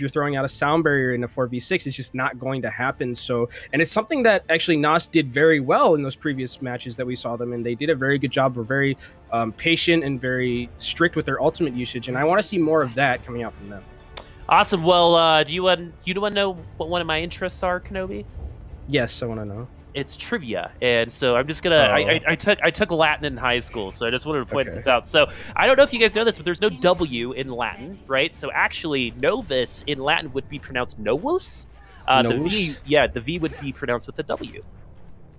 you're throwing out a sound barrier in a 4v6, it's just not going to happen. So, and it's something that actually Nas did very well in those previous matches that we saw them, and they did a very good job. Were very patient and very strict with their ultimate usage, and I want to see more of that coming out from them. Awesome. Well, do you want to know what one of my interests are, Kenobi? Yes, I want to know. It's trivia, and so I'm just gonna. I took Latin in high school, so I just wanted to point this out. So I don't know if you guys know this, but there's no W in Latin, right? So actually, Novus in Latin would be pronounced Novus. The V would be pronounced with the W.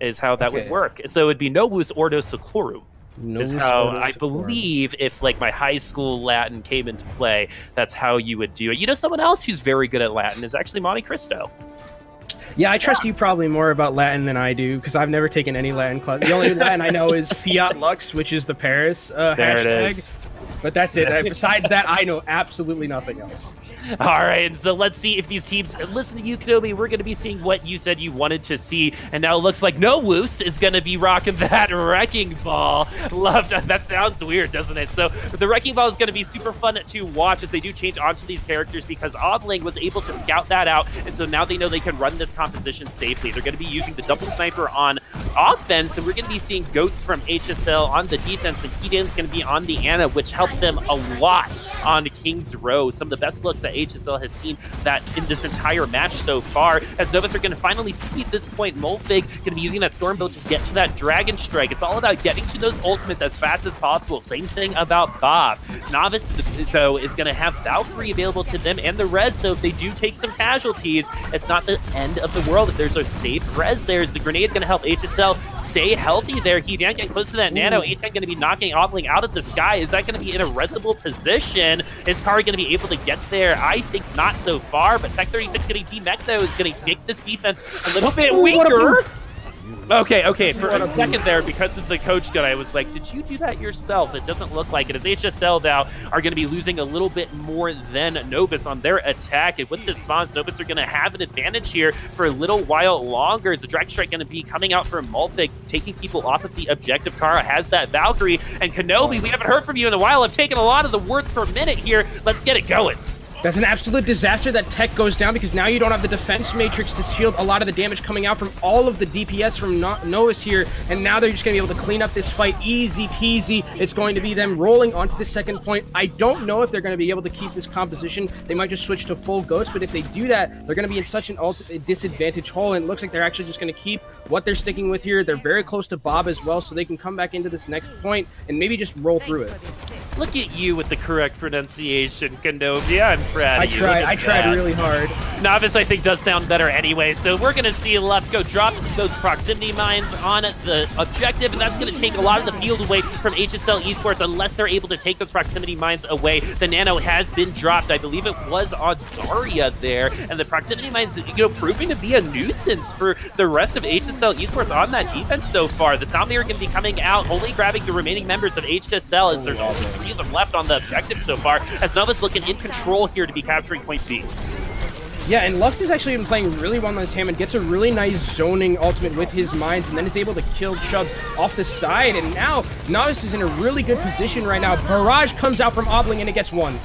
Is how that would work. So it would be Novus Ordo Seclorum. Is how I believe, if like my high school Latin came into play, that's how you would do it. You know, someone else who's very good at Latin is actually Monte Cristo. Yeah, I trust you probably more about Latin than I do, because I've never taken any Latin class. The only Latin I know is Fiat Lux, which is the Paris hashtag. But that's it. Besides that, I know absolutely nothing else. All right, and so let's see if these teams listen to you, Kenobi. We're going to be seeing what you said you wanted to see, and now it looks like Novus is going to be rocking that Wrecking Ball. Love that. That sounds weird, doesn't it? So the Wrecking Ball is going to be super fun to watch as they do change onto these characters, because Odling was able to scout that out, and so now they know they can run this composition safely. They're going to be using the double sniper on offense, and we're going to be seeing Goats from HSL on the defense, and Keaton's going to be on the Ana, which helped them a lot on King's Row. Some of the best looks that HSL has seen that in this entire match so far, as Novus are going to finally see at this point Molfig going to be using that Storm build to get to that Dragon Strike. It's all about getting to those ultimates as fast as possible. Same thing about Bob. Novus, though, is going to have Valkyrie available to them and the res, so if they do take some casualties, it's not the end of the world. If there's a safe res, there's the grenade going to help HSL stay healthy there. He can't get close to that nano. A10 going to be knocking Odling out of the sky. Is that going to be in a resible position? Is Kari going to be able to get there? I think not so far, but Tech 36 getting T-Mech, though, is going to make this defense a little bit weaker. Okay, for a second there, because of the coach gun, I was like, did you do that yourself? It doesn't look like it, as HSL now are going to be losing a little bit more than Novus on their attack, and with this spawns, Novus are going to have an advantage here for a little while longer. Is the Dragon Strike going to be coming out from Molfig, taking people off of the objective? Kara has that Valkyrie, and Kenobi, we haven't heard from you in a while. I've taken a lot of the words per minute here. Let's get it going. That's an absolute disaster that Tech goes down, because now you don't have the defense matrix to shield a lot of the damage coming out from all of the DPS from Novus here, and now they're just going to be able to clean up this fight easy peasy. It's going to be them rolling onto the second point. I don't know if they're going to be able to keep this composition. They might just switch to full Ghost, but if they do that, they're going to be in such an disadvantage hole, and it looks like they're actually just going to keep what they're sticking with here. They're very close to Bob as well, so they can come back into this next point and maybe just roll through it. Look at you with the correct pronunciation, Kenobi. I'm proud of you. I tried really hard. Novus, I think, does sound better anyway, so we're going to see Lefko drop those proximity mines on the objective, and that's going to take a lot of the field away from HSL Esports unless they're able to take those proximity mines away. The nano has been dropped. I believe it was on Zarya there, and the proximity mines, proving to be a nuisance for the rest of HSL Esports on that defense so far. The Soundmere are going to be coming out, only grabbing the remaining members of HSL, as there's only 3 of them left on the objective so far, as Novus looking in control here to be capturing point B. Yeah, and Lux has actually been playing really well on his Hammond, gets a really nice zoning ultimate with his mines, and then is able to kill Chubb off the side, and now Novus is in a really good position right now. Barrage comes out from Obling, and it gets 1.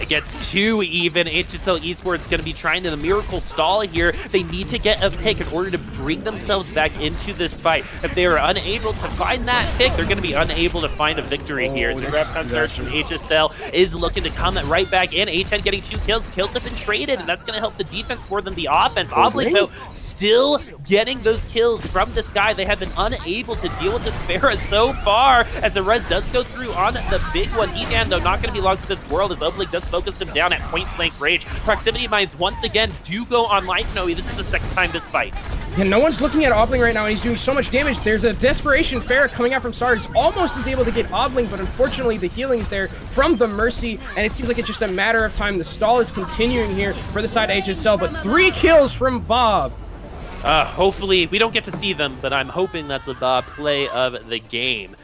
It gets 2 even. HSL Esports going to be trying to the miracle stall here. They need to get a pick in order to bring themselves back into this fight. If they are unable to find that pick, they're going to be unable to find a victory here. The ref search from HSL is looking to come right back in. A10 getting 2 kills. Kills have been traded, and that's going to help the defense more than the offense. Obling, though, still getting those kills from the sky. They have been unable to deal with this Pharah so far, as the res does go through on the big one. Edan, though, not going to be long for this world, as Obling does focus him down at point-blank range. Proximity mines once again do go on life. No, this is the second time this fight. Yeah, no one's looking at Obling right now, and he's doing so much damage. There's a Desperation Pharah coming out from Stars. Almost is able to get Obling, but unfortunately the healing's there from the Mercy, and it seems like it's just a matter of time. The stall is continuing here for the side of HSL, but 3 kills from Bob. Hopefully, we don't get to see them, but I'm hoping that's a Bob play of the game.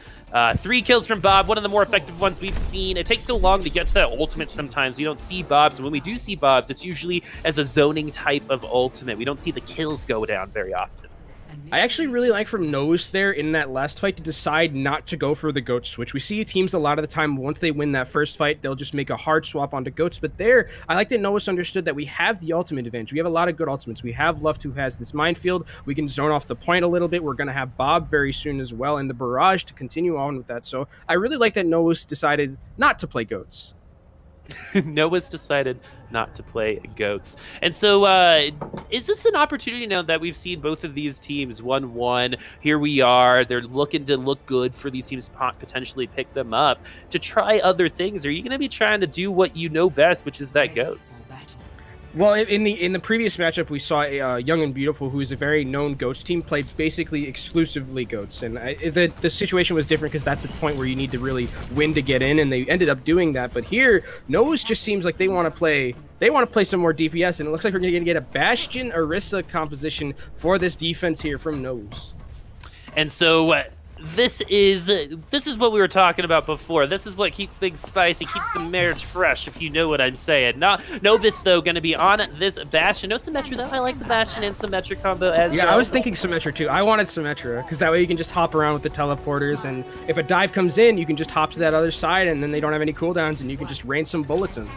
3 kills from Bob, one of the more effective ones we've seen. It takes so long to get to that ultimate sometimes. You don't see Bobs. When we do see Bobs, it's usually as a zoning type of ultimate. We don't see the kills go down very often. I actually really like from Novus there in that last fight to decide not to go for the goat switch. We see teams a lot of the time, once they win that first fight, they'll just make a hard swap onto goats. But there, I like that Novus understood that we have the ultimate advantage. We have a lot of good ultimates. We have Luft, who has this minefield. We can zone off the point a little bit. We're going to have Bob very soon as well, and the barrage to continue on with that. So I really like that Novus decided not to play goats. Noah's decided not to play goats. And so is this an opportunity now that we've seen both of these teams 1-1? Here we are. They're looking to look good for these teams to potentially pick them up to try other things. Are you going to be trying to do what you know best, which is that goats? Well, in the previous matchup, we saw Young and Beautiful, who is a very known goats team, play basically exclusively goats, and the situation was different because that's the point where you need to really win to get in, and they ended up doing that. But here, Novus just seems like they want to play some more DPS, and it looks like we're going to get a Bastion Orisa composition for this defense here from Novus. And so this is what we were talking about before. This is what keeps things spicy, keeps the marriage fresh, if you know what I'm saying. Novus, though, going to be on this Bastion. No Symmetra, though. I like the Bastion and Symmetra combo as well. Yeah, I was thinking Symmetra, too. I wanted Symmetra, because that way you can just hop around with the teleporters, and if a dive comes in, you can just hop to that other side, and then they don't have any cooldowns, and you can just rain some bullets in.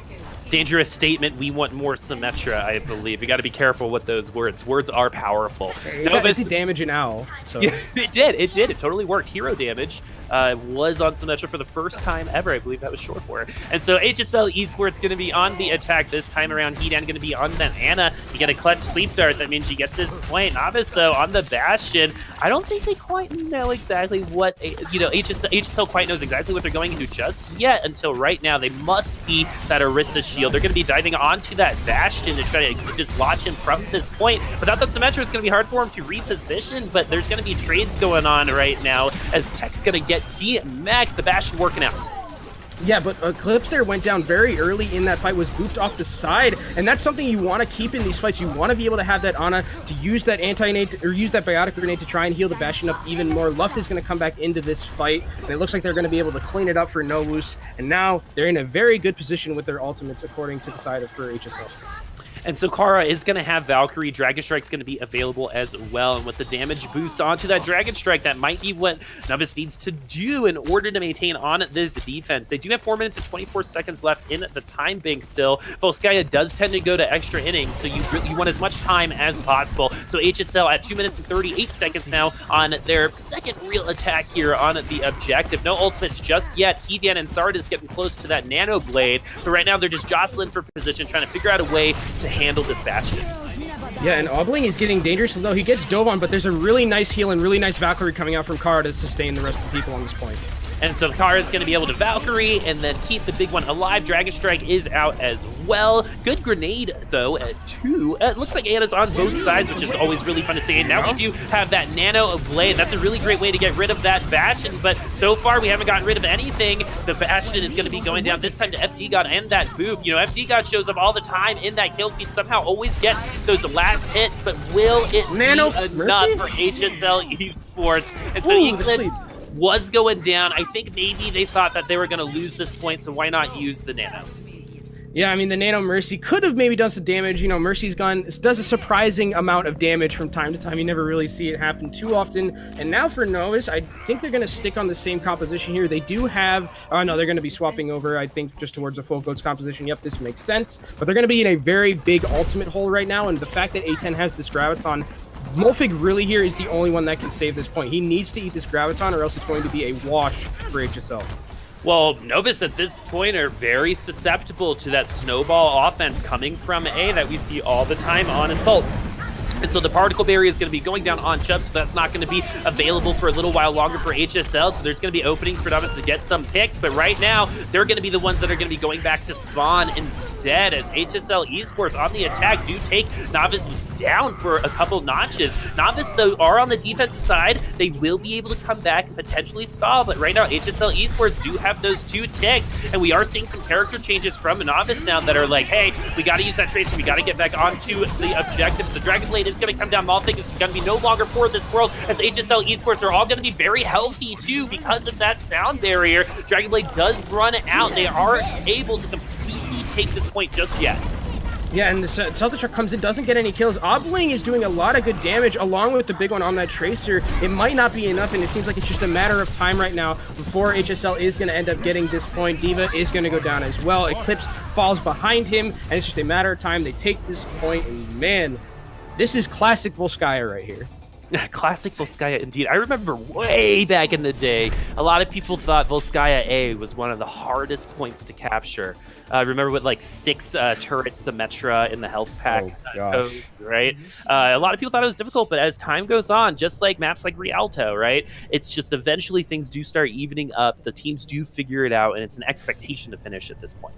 Dangerous statement. We want more Symmetra, I believe. We got to be careful with those words. Words are powerful. It's damage an owl. So. Yeah, it did. It totally worked. Hero damage was on Symmetra for the first time ever. I believe that was short for it. And so HSL Esports going to be on the attack this time around. Hedan going to be on that Ana. You get a clutch sleep dart. That means you get this point. Novus, though, on the Bastion. I don't think they quite know exactly what, HSL quite knows exactly what they're going into just yet until right now. They must see that Orisa shield. They're going to be diving onto that Bastion to try to just launch him from this point. Without that Symmetra, it's going to be hard for him to reposition, but there's going to be trades going on right now as Tech's going to get D-Mac, the Bastion working out. Yeah, but Eclipse there went down very early in that fight, was booped off the side, and that's something you want to keep in these fights. You want to be able to have that Ana to use that anti-nade, or use that biotic grenade to try and heal the Bastion up even more. Luft is going to come back into this fight, and it looks like they're going to be able to clean it up for Novus, and now they're in a very good position with their ultimates, according to the side of for HSL. And so Kara is going to have Valkyrie. Dragon Strike's going to be available as well. And with the damage boost onto that Dragon Strike, that might be what Novus needs to do in order to maintain on this defense. They do have 4 minutes and 24 seconds left in the time bank still. Volskaya does tend to go to extra innings, so you want as much time as possible. So HSL at 2 minutes and 38 seconds now on their second real attack here on the objective. No ultimates just yet. Hedan and Sard is getting close to that Nano Blade, but right now they're just jostling for position, trying to figure out a way to handle this Bastion. Yeah, and Obling is getting dangerous, though he gets dove on, but there's a really nice heal and really nice Valkyrie coming out from Kara to sustain the rest of the people on this point. And so Kara's going to be able to Valkyrie and then keep the big one alive. Dragon Strike is out as well. Good grenade, though, at 2. It looks like Ana's on both sides, which is always really fun to see. And now we do have that Nano Blade. That's a really great way to get rid of that Bastion, but so far we haven't gotten rid of anything. The Bastion is going to be going down this time to FD God and that Boop. You know, FD God shows up all the time in that kill feed, somehow always gets those last hits, but will it be enough for HSL Esports? And so Eclipse was going down. I think maybe they thought that they were going to lose this point, so why not use the Nano? Yeah, I mean, the Nano Mercy could have maybe done some damage. You know, Mercy's gun does a surprising amount of damage from time to time. You never really see it happen too often. And now for Novus, I think they're going to stick on the same composition here. They do have... Oh, no, they're going to be swapping over, I think, just towards a full goats composition. Yep, this makes sense. But they're going to be in a very big ultimate hole right now, and the fact that A10 has this Graviton, Molfig really here is the only one that can save this point. He needs to eat this Graviton or else it's going to be a wash for HSL. Well, Novus at this point are very susceptible to that snowball offense coming from A that we see all the time on Assault. And so the particle barrier is going to be going down on Chubb, so that's not going to be available for a little while longer for HSL. So there's going to be openings for Novus to get some picks, but right now they're going to be the ones that are going to be going back to spawn instead, as HSL Esports on the attack do take Novus down for a couple notches. Novus, though, are on the defensive side. They will be able to come back and potentially stall, but right now HSL Esports do have those 2 ticks, and we are seeing some character changes from Novus now that are like, hey, we got to use that tracer, we got to get back onto the objectives. The Dragon Blade is going to come down. Malthing is going to be no longer for this world, as HSL Esports are all going to be very healthy too because of that sound barrier. Dragon Blade does run out. They aren't able to completely take this point just yet. Yeah, and this Celtic truck comes in, doesn't get any kills. Obling is doing a lot of good damage along with the big one on that Tracer. It might not be enough, and it seems like it's just a matter of time right now before HSL is going to end up getting this point. D.Va is going to go down as well. Eclipse falls behind him, and it's just a matter of time. They take this point, and man, this is classic Volskaya right here. Classic Volskaya indeed. I remember way back in the day, a lot of people thought Volskaya A was one of the hardest points to capture. Remember with like 6 turret Symmetra in the health pack code, right? A lot of people thought it was difficult, but as time goes on, just like maps like Rialto, right? It's just eventually things do start evening up. The teams do figure it out, and it's an expectation to finish at this point.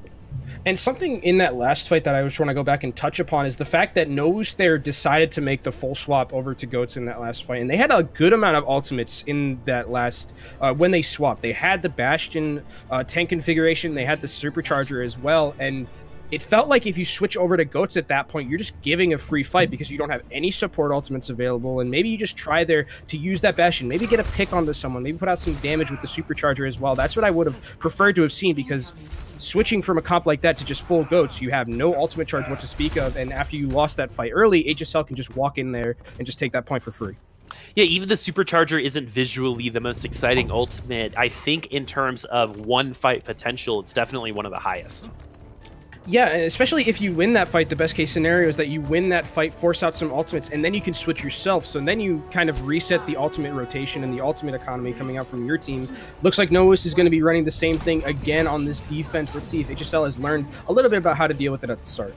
And something in that last fight that I was trying to go back and touch upon is the fact that Novus there decided to make the full swap over to Goats in that last fight. And they had a good amount of ultimates in that last, when they swapped. They had the Bastion tank configuration, they had the Supercharger as well. And it felt like if you switch over to Goats at that point, you're just giving a free fight because you don't have any support ultimates available. And maybe you just try there to use that Bastion, maybe get a pick onto someone, maybe put out some damage with the Supercharger as well. That's what I would have preferred to have seen, because switching from a comp like that to just full Goats, you have no ultimate charge what to speak of. And after you lost that fight early, HSL can just walk in there and just take that point for free. Yeah, even the Supercharger isn't visually the most exciting ultimate. I think in terms of one fight potential, it's definitely one of the highest. Yeah, and especially if you win that fight, the best case scenario is that you win that fight, force out some ultimates, and then you can switch yourself. So then you kind of reset the ultimate rotation and the ultimate economy coming out from your team. Looks like Novus is going to be running the same thing again on this defense. Let's see if HSL has learned a little bit about how to deal with it at the start.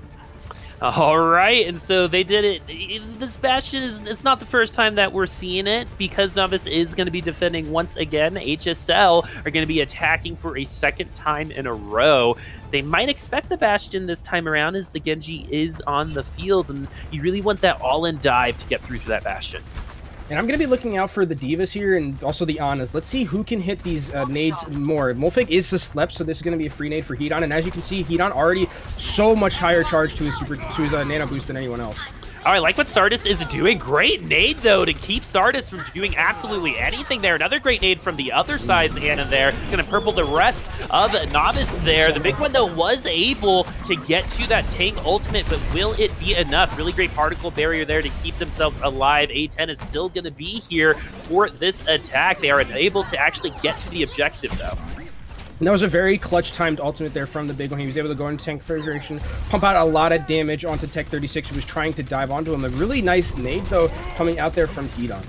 All right, and so they did it. This Bastion it's not the first time that we're seeing it, because Novus is going to be defending once again. HSL are going to be attacking for a second time in a row. They might expect the Bastion this time around, as the Genji is on the field, and you really want that all-in dive to get through to that Bastion. And I'm going to be looking out for the Divas here and also the Anas. Let's see who can hit these nades more. Molfig is slept, so this is going to be a free nade for Hedon. And as you can see, Hedon already so much higher charge to his nano boost than anyone else. Oh, I like what Sardis is doing. Great nade, though, to keep Sardis from doing absolutely anything there. Another great nade from the other side's Ana there. Going to purple the rest of Novus there. The big one, though, was able to get to that tank ultimate, but will it be enough? Really great particle barrier there to keep themselves alive. A10 is still going to be here for this attack. They are unable to actually get to the objective, though. And that was a very clutch timed ultimate there from the big one. He was able to go into tank configuration, pump out a lot of damage onto Tech 36, who was trying to dive onto him. A really nice nade, though, coming out there from Hedon.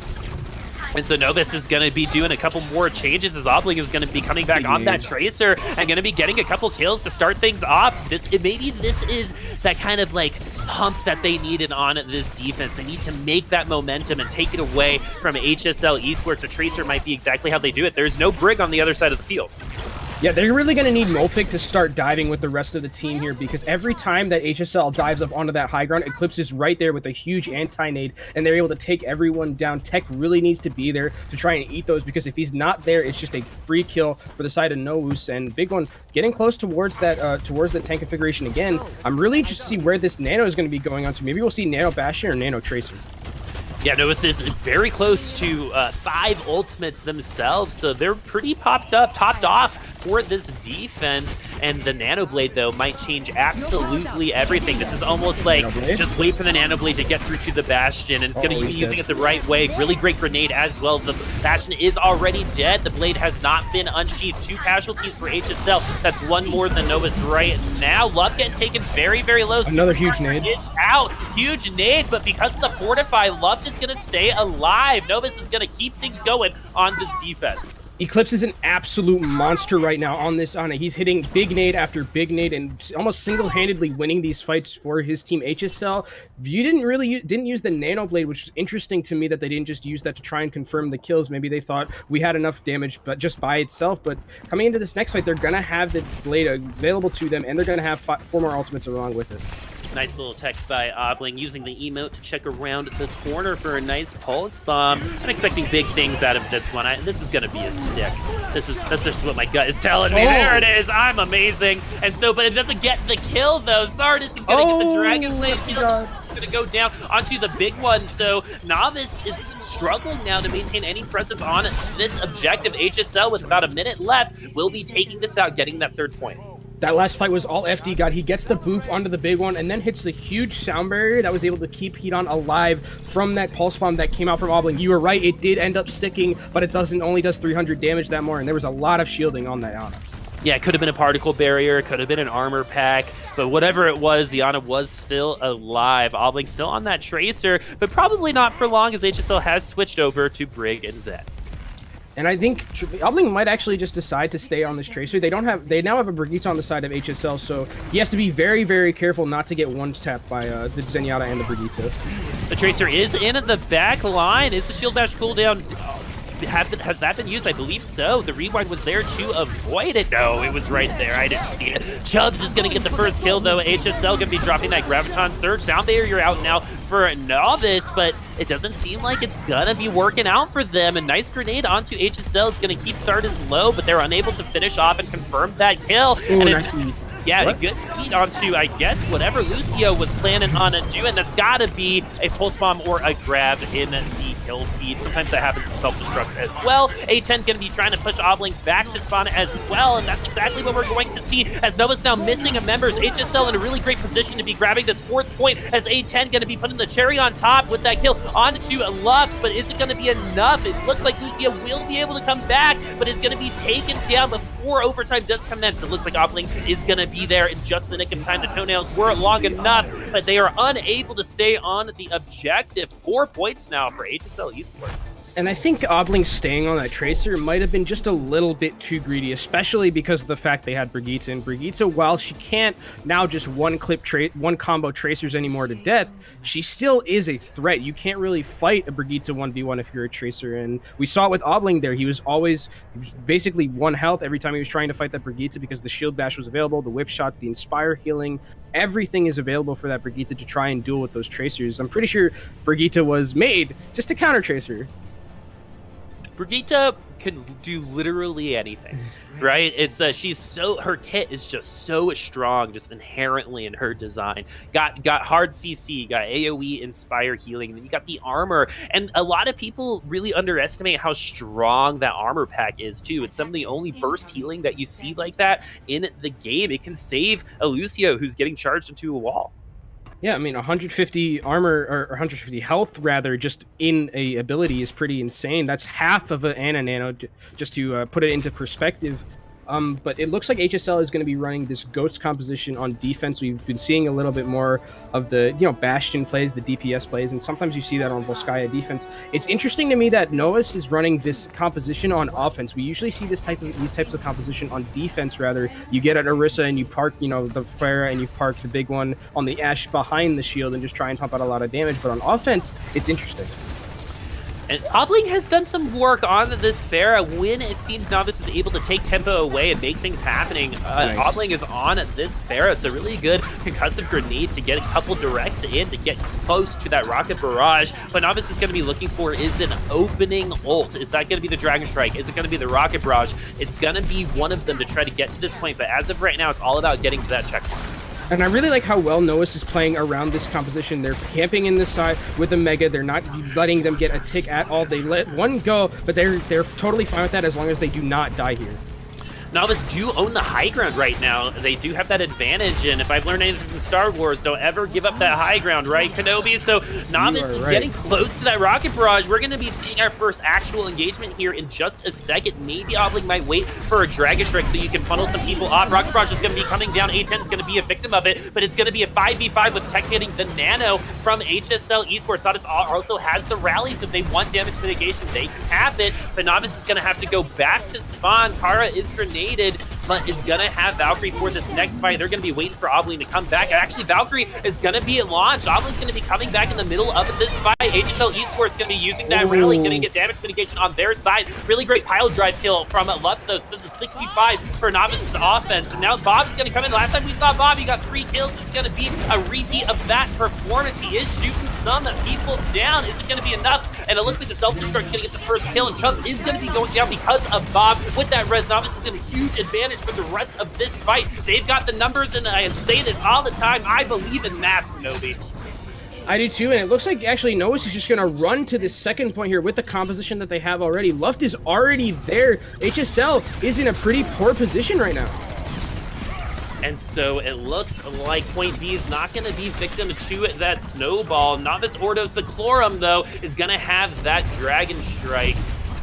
And so Novus is going to be doing a couple more changes, as Obling is going to be coming back on that Tracer and going to be getting a couple kills to start things off. Maybe this is that kind of like pump that they needed on this defense. They need to make that momentum and take it away from HSL Esports. The Tracer might be exactly how they do it. There's no Brig on the other side of the field. Yeah, they're really going to need Molfig to start diving with the rest of the team here, because every time that HSL dives up onto that high ground, Eclipse is right there with a huge anti-nade, and they're able to take everyone down. Tech really needs to be there to try and eat those, because if he's not there, it's just a free kill for the side of Novus. And big one getting close towards that tank configuration again. I'm really interested to see where this Nano is going to be going on to. Maybe we'll see Nano Bastion or Nano Tracer. Yeah, Novus is very close to 5 ultimates themselves, so they're pretty topped off for this defense. And the Nano Blade, though, might change absolutely everything. This is almost like just wait for the Nano Blade to get through to the Bastion, and it's going to be using it the right way. Really great grenade as well. The Bastion is already dead. The Blade has not been unsheathed. 2 casualties for HSL. That's 1 more than Novus right now. Love getting taken very, very low. Another huge nade. Out. Huge nade, but because of the Fortify, Love is going to stay alive. Novus is going to keep things going on this defense. Eclipse is an absolute monster right now on this Ana. He's hitting big nade after big nade and almost single-handedly winning these fights for his team. HSL, you didn't use the Nano Blade, which is interesting to me that they didn't just use that to try and confirm the kills. Maybe they thought we had enough damage but just by itself. But coming into this next fight, they're going to have the Blade available to them, and they're going to have 4 more ultimates along with it. Nice little tech by Obling, using the emote to check around the corner for a nice pulse bomb. I'm expecting big things out of this one. This is going to be a stick. That's just what my gut is telling me. There it is. I'm amazing. And so, but it doesn't get the kill, though. Sardis is going to get the Dragon Blade kill. It's going to go down onto the big one. So Novus is struggling now to maintain any presence on this objective. HSL, with about a minute left, will be taking this out, getting that 3rd point. That last fight was all FD God. He gets the boop onto the big one and then hits the huge sound barrier that was able to keep Hedon alive from that pulse bomb that came out from Obling. You were right, it did end up sticking, but it only does 300 damage that more, and there was a lot of shielding on that Ana. Yeah, it could have been a particle barrier, it could have been an armor pack, but whatever it was, the Ana was still alive. Obling still on that Tracer, but probably not for long as HSL has switched over to Brig and Zed. And I think Obling might actually just decide to stay on this Tracer. They now have a Brigitte on the side of HSL, so he has to be very, very careful not to get one-tapped by the Zenyatta and the Brigitte. The Tracer is in at the back line. Is the shield bash cooldown... has that been used? I believe so. The rewind was there to avoid it. No, it was right there. I didn't see it. Chubbs is going to get the first kill, though. HSL going to be dropping that Graviton Surge. Sound barrier out now for Novus, but it doesn't seem like it's going to be working out for them. A nice grenade onto HSL. It's going to keep Sardis low, but they're unable to finish off and confirm that kill. Ooh, and nice. Yeah, What? a good lead onto, I guess, whatever Lucio was planning on doing. That's got to be a pulse bomb or a grab in the kill feed. Sometimes that happens in self-destructs as well. A10 going to be trying to push Obling back to spawn as well, and that's exactly what we're going to see as Novus now missing a members. HSL in a really great position to be grabbing this 4th point as A10 going to be putting the cherry on top with that kill onto Luft, but is it going to be enough? It looks like Lucio will be able to come back, but is going to be taken down before overtime does commence. It looks like Obling is going to be there in just the nick of time. The toenails were long enough, but they are unable to stay on the objective. 4 points now for HSL Esports. And I think Obling staying on that Tracer might have been just a little bit too greedy, especially because of the fact they had Brigitte. And Brigitte, while she can't now just one combo Tracers anymore to death, she still is a threat. You can't really fight a Brigitte 1v1 if you're a Tracer. And we saw it with Obling there. He was basically 1 health every time he was trying to fight that Brigitte because the shield bash was available, the whip shot, the inspire healing, everything is available for that Brigitte to try and duel with those Tracers. I'm pretty sure Brigitte was made just to counter Tracer. Brigitte can do literally anything, right? It's her kit is just so strong, just inherently in her design. Got hard CC, got AoE inspire healing, and then you got the armor. And a lot of people really underestimate how strong that armor pack is too. It's some of the only burst healing that you see like that in the game. It can save a Lucio who's getting charged into a wall. Yeah, I mean, 150 armor, or 150 health, rather, just in a ability is pretty insane. That's half of an Ana Nano, just to put it into perspective. But it looks like HSL is going to be running this Ghost composition on defense. We've been seeing a little bit more of the, Bastion plays, the DPS plays, and sometimes you see that on Volskaya defense. It's interesting to me that Novus is running this composition on offense. We usually see these types of composition on defense, rather. You get an Orisa and you park, the Pharah, and you park the big one on the Ashe behind the shield and just try and pump out a lot of damage. But on offense, it's interesting. And Obling has done some work on this Pharah when it seems Novus is able to take tempo away and make things happening. Nice. Obling is on this Pharah, so really good concussive grenade to get a couple directs in to get close to that rocket barrage. What Novus is going to be looking for is an opening ult. Is that going to be the Dragon Strike? Is it going to be the rocket barrage? It's going to be one of them to try to get to this point, but as of right now, it's all about getting to that checkpoint. And I really like how well Novus is playing around this composition. They're camping in this side with the Mega. They're not letting them get a tick at all. They let one go, but they're totally fine with that as long as they do not die here. Novus do own the high ground right now. They do have that advantage, and if I've learned anything from Star Wars, don't ever give up that high ground, right, Kenobi? So Novus is getting close to that rocket barrage. We're going to be seeing our first actual engagement here in just a second. Maybe Obling might wait for a Dragon Strike so you can funnel some people off. Rocket barrage is going to be coming down. A10 is going to be a victim of it, but it's going to be a 5v5 with Tech hitting the Nano from HSL Esports. Sardis also has the rally, so if they want damage mitigation, they can have it, but Novus is going to have to go back to spawn. Kara is grenaded, but is going to have Valkyrie for this next fight. They're going to be waiting for Obling to come back. Actually, Valkyrie is going to be at launch. Obling's going to be coming back in the middle of this fight. HSL Esports going to be using that rally, going to get damage mitigation on their side. Really great pile drive kill from Lustos. This is 65 for Novus's offense. And now Bob is going to come in. Last time we saw Bob, he got 3 kills. It's going to be a repeat of that performance. He is shooting some people down. Is it going to be enough? And it looks like the self-destruct going to get the first kill, and Chunks is going to be going down because of Bob. With that res, Novus is in a huge advantage for the rest of this fight. They've got the numbers, and I say this all the time, I believe in math, Nobi. I do too, and it looks like actually Novus is just going to run to this second point here with the composition that they have already. Luft is already there. HSL is in a pretty poor position right now. And so it looks like Point B is not going to be victim to that snowball. Novus Ordo Seclorum, though, is going to have that Dragon Strike.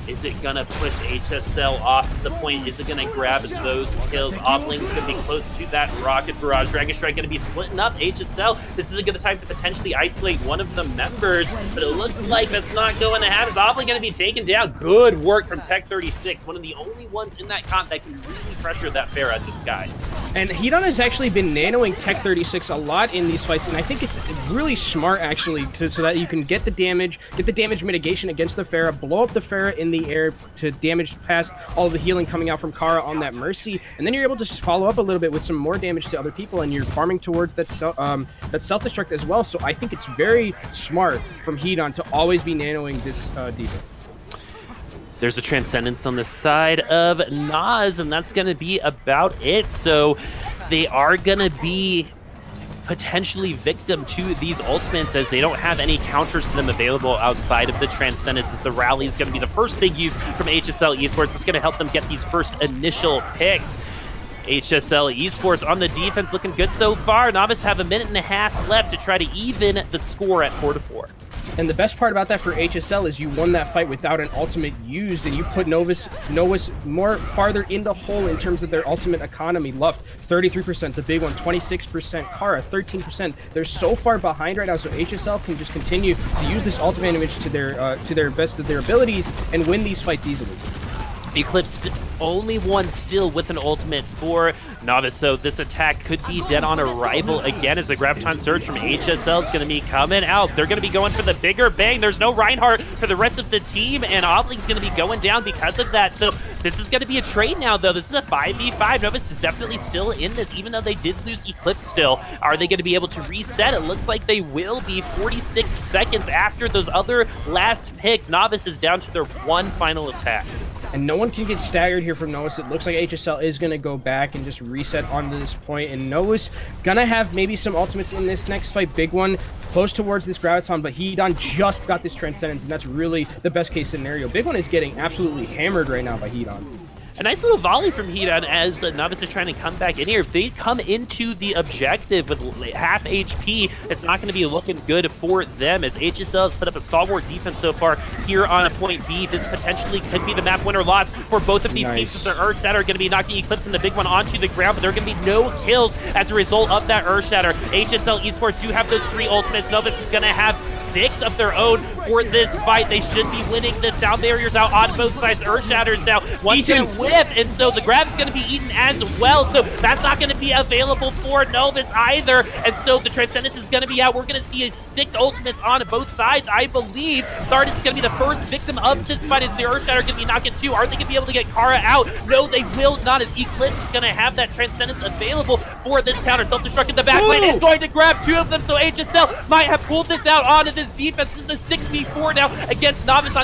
Is it going to push HSL off the point? Is it going to grab those kills? Offlane's going to be close to that Rocket Barrage. Dragon Strike going to be splitting up HSL. This is a good time to potentially isolate one of the members, but it looks like that's not going to happen. Is Offlane going to be taken down? Good work from Tech36, one of the only ones in that comp that can really pressure that Pharah at the sky. And Hedon has actually been nanoing Tech36 a lot in these fights, and I think it's really smart, actually, so that you can get the damage mitigation against the Pharah, blow up the Pharah in the air to damage past all the healing coming out from Kara on that Mercy, and then you're able to follow up a little bit with some more damage to other people, and you're farming towards that self-destruct as well. So I think it's very smart from Hedon to always be nanoing this defense. There's a Transcendence on the side of Nas, and that's going to be about it. So they are going to be potentially victim to these ultimates, as they don't have any counters to them available outside of the Transcendence, as the rally is going to be the first thing used from HSL Esports. It's going to help them get these first initial picks. HSL Esports on the defense looking good so far. Novice have a minute and a half left to try to even the score at 4-4. And the best part about that for HSL is you won that fight without an ultimate used, and you put Novus more farther in the hole in terms of their ultimate economy. Luft, 33%, the big one, 26%, Kara, 13%. They're so far behind right now, so HSL can just continue to use this ultimate image to their best of their abilities and win these fights easily. Eclipse only one still with an ultimate for Novice, so this attack could be dead on arrival again, as the Graviton Surge from HSL is going to be coming out. They're going to be going for the bigger bang. There's no Reinhardt for the rest of the team, and Offlane's going to be going down because of that. So this is going to be a trade now, though. This is a 5v5. Novus is definitely still in this, even though they did lose Eclipse still. Are they going to be able to reset? It looks like they will be. 46 seconds after those other last picks, Novice is down to their one final attack. And no one can get staggered here from Novus. It looks like HSL is going to go back and just reset onto this point. And Novus going to have maybe some ultimates in this next fight. Big one, close towards this Graviton, but Hedon just got this Transcendence, and that's really the best case scenario. Big one is getting absolutely hammered right now by Hedon. A nice little volley from Hedon as Novice is trying to come back in here. If they come into the objective with half HP, it's not going to be looking good for them, as HSL has put up a stalwart defense so far here on a Point B. This potentially could be the map win or loss for both of these teams, with their Earthshatter going to be knocking Eclipse and the big one onto the ground, but there are going to be no kills as a result of that Earthshatter. HSL Esports do have those 3 ultimates. Novus is going to have 6 of their own for this fight. They should be winning this. Sound barriers out on both sides. Earthshatters now. One's going to whiff, and so the grab is going to be eaten as well. So that's not going to be available for Novus either. And so the Transcendence is going to be out. We're going to see 6 ultimates on both sides, I believe. Stardust is going to be the first victim of this fight, as the Earthshatter going to be knocking 2. Are they going to be able to get Kara out? No, they will not, as Eclipse is going to have that Transcendence available for this counter. Self-destruct in the back lane is going to grab 2 of them, so HSL might have pulled this out onto this defense. This is a 6v4 now against Novice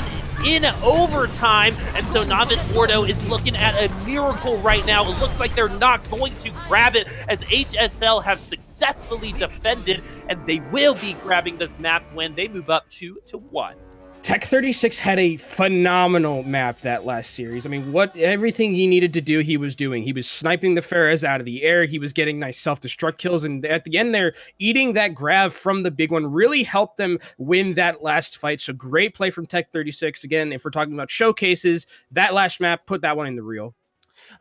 in overtime, and so Novus Ordo is looking at a miracle right now. It looks like they're not going to grab it, as HSL have successfully defended, and they will be grabbing this map when they move up 2-1. Tech36 had a phenomenal map that last series. I mean, everything he needed to do, he was doing. He was sniping the Pharahs out of the air. He was getting nice self-destruct kills. And at the end there, eating that grab from the big one really helped them win that last fight. So great play from Tech36. Again, if we're talking about showcases, that last map, put that one in the reel.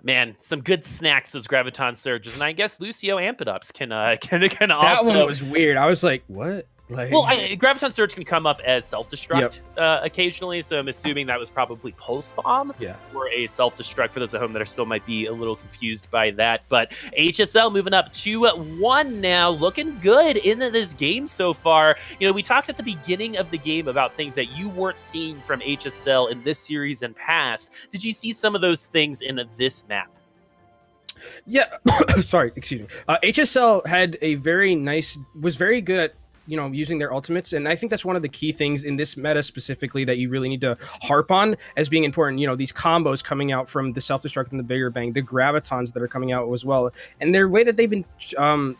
Man, some good snacks, those Graviton Surges. And I guess Lucio Ampidups can also... That one was weird. I was like, what? Well, Graviton Surge can come up as self-destruct occasionally, so I'm assuming that was probably post-bomb or a self-destruct for those at home that still might be a little confused by that. But HSL moving up 2-1 now, looking good in this game so far. You know, we talked at the beginning of the game about things that you weren't seeing from HSL in this series and past. Did you see some of those things in this map? Yeah, sorry, excuse me. HSL had was very good at using their ultimates. And I think that's one of the key things in this meta specifically that you really need to harp on as being important. These combos coming out from the self-destruct and the bigger bang, the gravitons that are coming out as well, and their way that they've been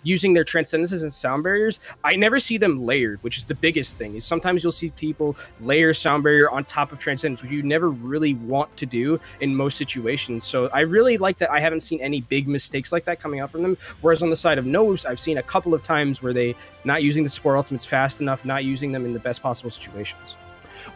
using their transcendences and sound barriers. I never see them layered, which is the biggest thing. Is sometimes you'll see people layer sound barrier on top of transcendence, which you never really want to do in most situations. So I really like that I haven't seen any big mistakes like that coming out from them. Whereas on the side of Novus, I've seen a couple of times where they not using the support ultimates fast enough, not using them in the best possible situations.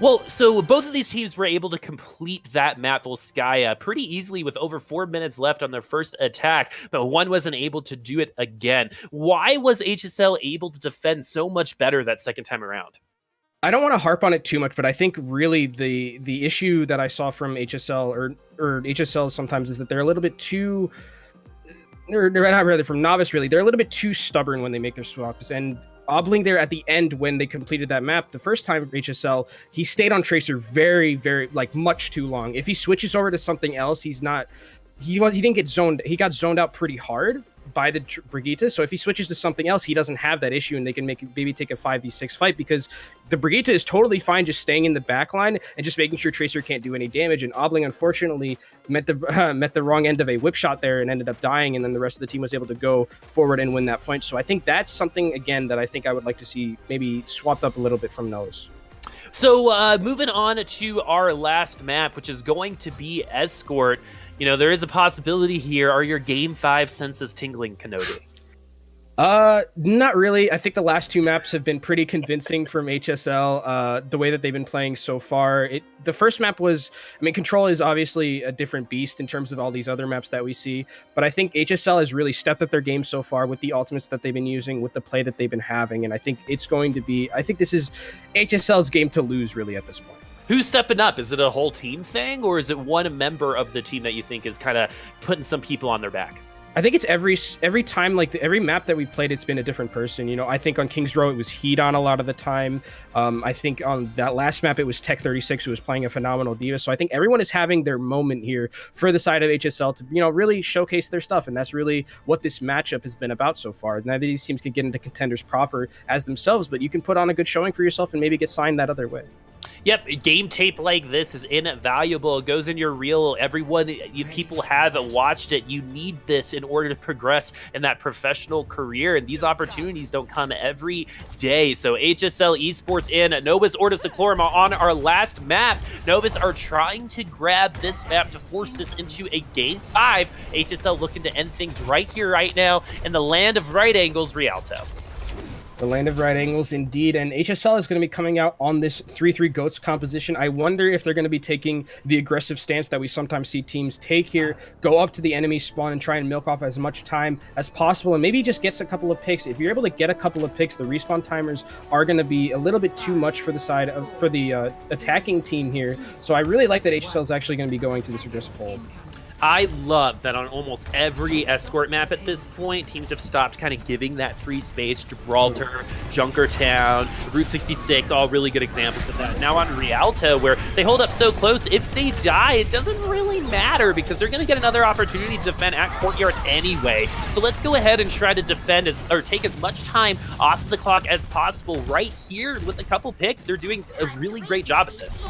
Well, so both of these teams were able to complete that map, Volskaya, pretty easily with over 4 minutes left on their first attack, but one wasn't able to do it again. Why was HSL able to defend so much better that second time around? I don't want to harp on it too much, but I think really the issue that I saw from HSL or HSL sometimes is that they're a little bit too... They're not really from Novus, really. They're a little bit too stubborn when they make their swaps. And Obling there at the end when they completed that map, the first time for HSL, he stayed on Tracer very, very, much too long. If he switches over to something else, he didn't get zoned. He got zoned out pretty hard by the Brigitte. So if he switches to something else, he doesn't have that issue, and they can maybe take a 5v6 fight, because the Brigitte is totally fine just staying in the back line and just making sure Tracer can't do any damage. And Obling unfortunately met the wrong end of a whip shot there and ended up dying, and then the rest of the team was able to go forward and win that point. So I think that's something, again, that I think I would like to see maybe swapped up a little bit from Novus. So moving on to our last map, which is going to be Escort. There is a possibility here. Are your Game 5 senses tingling, Kenobi? Not really. I think the last two maps have been pretty convincing from HSL, the way that they've been playing so far. The first map was, Control is obviously a different beast in terms of all these other maps that we see, but I think HSL has really stepped up their game so far with the ultimates that they've been using, with the play that they've been having, and I think this is HSL's game to lose, really, at this point. Who's stepping up? Is it a whole team thing, or is it one member of the team that you think is kind of putting some people on their back? I think it's every time, every map that we played, it's been a different person. I think on King's Row, it was Heat on a lot of the time. I think on that last map, it was Tech 36 who was playing a phenomenal diva. So I think everyone is having their moment here for the side of HSL to, really showcase their stuff. And that's really what this matchup has been about so far. Neither of these teams could get into Contenders proper as themselves, but you can put on a good showing for yourself and maybe get signed that other way. Yep, game tape like this is invaluable. It goes in your reel. People have watched it. You need this in order to progress in that professional career, and these opportunities don't come every day. So HSL Esports and Novus Ordo Seclorum are on our last map. Novus are trying to grab this map to force this into a Game 5. HSL looking to end things right here, right now, in the land of right angles, Rialto. The land of right angles, indeed. And HSL is going to be coming out on this 3-3 GOATS composition. I wonder if they're going to be taking the aggressive stance that we sometimes see teams take here, go up to the enemy spawn and try and milk off as much time as possible, and maybe just gets a couple of picks. If you're able to get a couple of picks, the respawn timers are going to be a little bit too much for the attacking team here. So I really like that HSL is actually going to be going to this aggressive hold. I love that on almost every Escort map at this point, teams have stopped kind of giving that free space. Gibraltar, Junkertown, Route 66, all really good examples of that. Now on Rialto, where they hold up so close, if they die, it doesn't really matter because they're going to get another opportunity to defend at Courtyard anyway. So let's go ahead and try to defend take as much time off of the clock as possible right here with a couple picks. They're doing a really great job at this.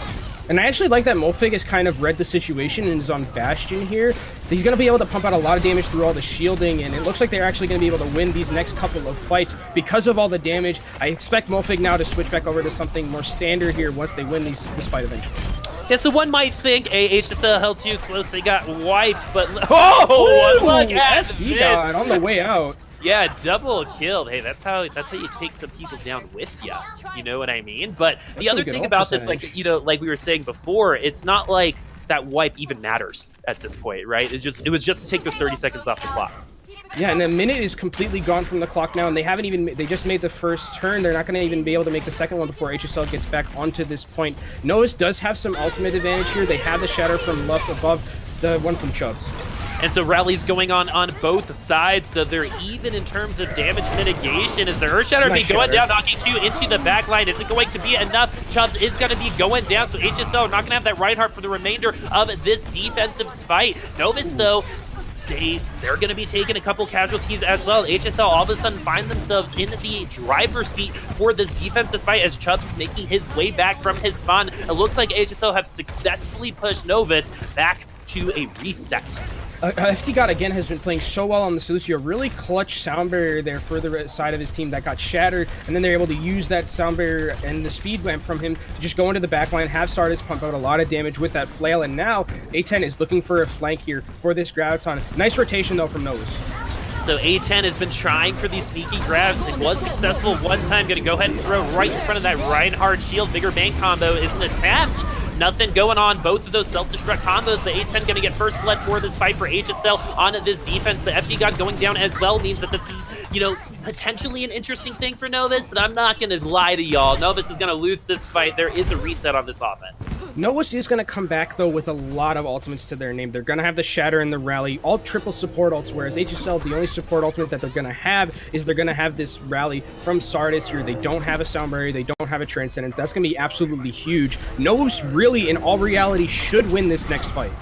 And I actually like that Molfig has kind of read the situation and is on Bastion here. He's going to be able to pump out a lot of damage through all the shielding, and it looks like they're actually going to be able to win these next couple of fights because of all the damage. I expect Molfig now to switch back over to something more standard here once they win this fight eventually. Yeah, so one might think HSL held too close, they got wiped, but look at this! God, on the way out. Yeah, double killed. Hey, that's how you take some people down with you. You know what I mean? But the other thing about this, like we were saying before, it's not like that wipe even matters at this point, right? It was just to take those 30 seconds off the clock. Yeah, and a minute is completely gone from the clock now, and they just made the first turn. They're not going to even be able to make the second one before HSL gets back onto this point. Novus does have some ultimate advantage here. They have the shatter from left above the one from Chubbs. And so rallies going on both sides, so they're even in terms of damage mitigation. As the Earthshatter be going down, knocking two into the back line. Isn't going to be enough. Chubbs is going to be going down, so HSL not going to have that Reinhardt for the remainder of this defensive fight. Novus, though, they're going to be taking a couple casualties as well. HSL all of a sudden find themselves in the driver's seat for this defensive fight as Chubbs is making his way back from his spawn. It looks like HSL have successfully pushed Novus back to a reset. FD God again has been playing so well on the Lucio. Really clutch sound barrier there for the side of his team that got shattered, and then they're able to use that sound barrier and the speed ramp from him to just go into the backline, have Sardis pump out a lot of damage with that flail, and now A10 is looking for a flank here for this Graviton. Nice rotation though from Novus. So A10 has been trying for these sneaky grabs. It was successful one time. Going to go ahead and throw right in front of that Reinhardt shield. Bigger bang combo is an attempt. Nothing going on. Both of those self-destruct combos. The A10 going to get first blood for this fight for HSL on this defense. But FD God going down as well means that this is, you know, potentially an interesting thing for Novus, but I'm not going to lie to y'all. Novus is going to lose this fight. There is a reset on this offense. Novus is going to come back, though, with a lot of ultimates to their name. They're going to have the Shatter and the Rally, all triple support ults, whereas HSL, the only support ultimate that they're going to have is they're going to have this Rally from Sardis here. They don't have a Sound Barrier. They don't have a Transcendence. That's going to be absolutely huge. Novus really, in all reality, should win this next fight.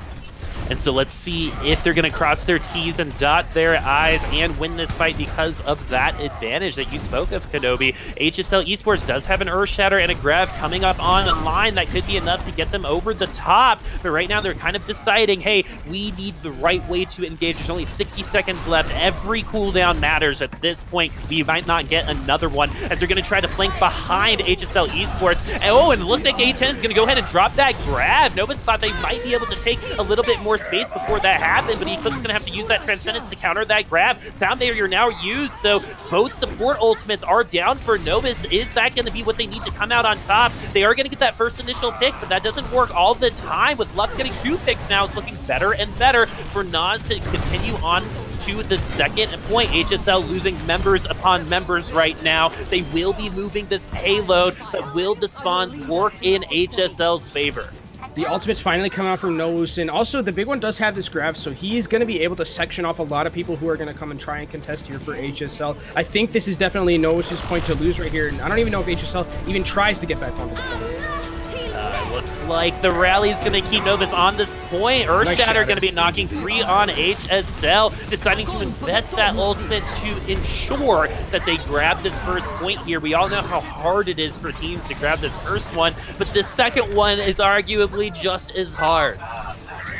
And so let's see if they're going to cross their T's and dot their I's and win this fight because of that advantage that you spoke of, Kenobi. HSL Esports does have an Earth Shatter and a Grav coming up online that could be enough to get them over the top. But right now they're kind of deciding, hey, we need the right way to engage. There's only 60 seconds left. Every cooldown matters at this point because we might not get another one as they're going to try to flank behind HSL Esports. And it looks like A10 is going to go ahead and drop that Grav. Novus thought they might be able to take a little bit more space before that happened, but Eclipse is going to have to use that Transcendence to counter that grab. Sound Barrier now used, so both support ultimates are down for Novus. Is that going to be what they need to come out on top? They are going to get that first initial pick, but that doesn't work all the time. With Love getting 2 picks now, it's looking better and better for Nas to continue on to the second point. HSL losing members upon members right now. They will be moving this payload, but will the spawns work in HSL's favor? The ultimate's finally coming out from Novus, and also the big one does have this Grav, so he's going to be able to section off a lot of people who are going to come and try and contest here for HSL. I think this is definitely Novus' point to lose right here, and I don't even know if HSL even tries to get back onto the point. Looks like the rally is going to keep Novus on this point. Earthshatter going to be knocking free on HSL, deciding to invest that ultimate to ensure that they grab this first point here. We all know how hard it is for teams to grab this first one, but this second one is arguably just as hard.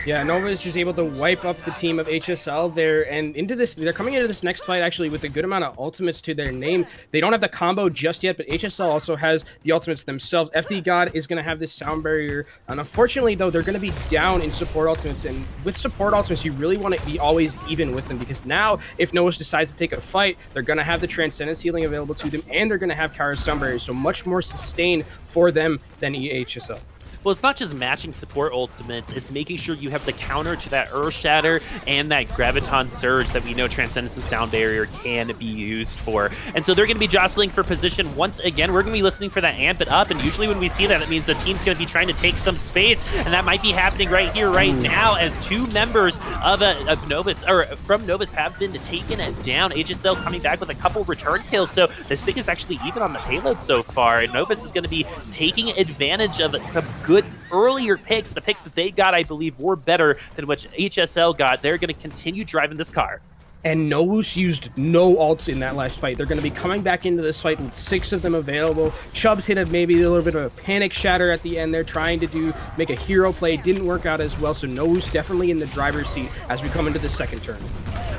Yeah, Nova is just able to wipe up the team of HSL there, and they're coming into this next fight actually with a good amount of ultimates to their name. They don't have the combo just yet, but HSL also has the ultimates themselves. FD God is going to have this sound barrier, and unfortunately though, they're going to be down in support ultimates, and with support ultimates, you really want to be always even with them, because now if Novus decides to take a fight, they're going to have the Transcendence healing available to them, and they're going to have Kara's sound barrier, so much more sustain for them than HSL. Well, it's not just matching support ultimates, it's making sure you have the counter to that Earth Shatter and that Graviton Surge that we know Transcendence and Sound Barrier can be used for. And so they're going to be jostling for position once again. We're going to be listening for that Amp It Up, and usually when we see that, it means the team's going to be trying to take some space, and that might be happening right here, right now, as 2 members of Novus, or from Novus, have been taken down. HSL coming back with a couple return kills, so this thing is actually even on the payload so far. Novus is going to be taking advantage of some good earlier picks. The picks that they got, I believe, were better than what HSL got. They're going to continue driving this car. And Novus used no ults in that last fight. They're going to be coming back into this fight with 6 of them available. Chubbs hit maybe a little bit of a panic shatter at the end. They're trying to make a hero play. Didn't work out as well, so Novus definitely in the driver's seat as we come into the second turn.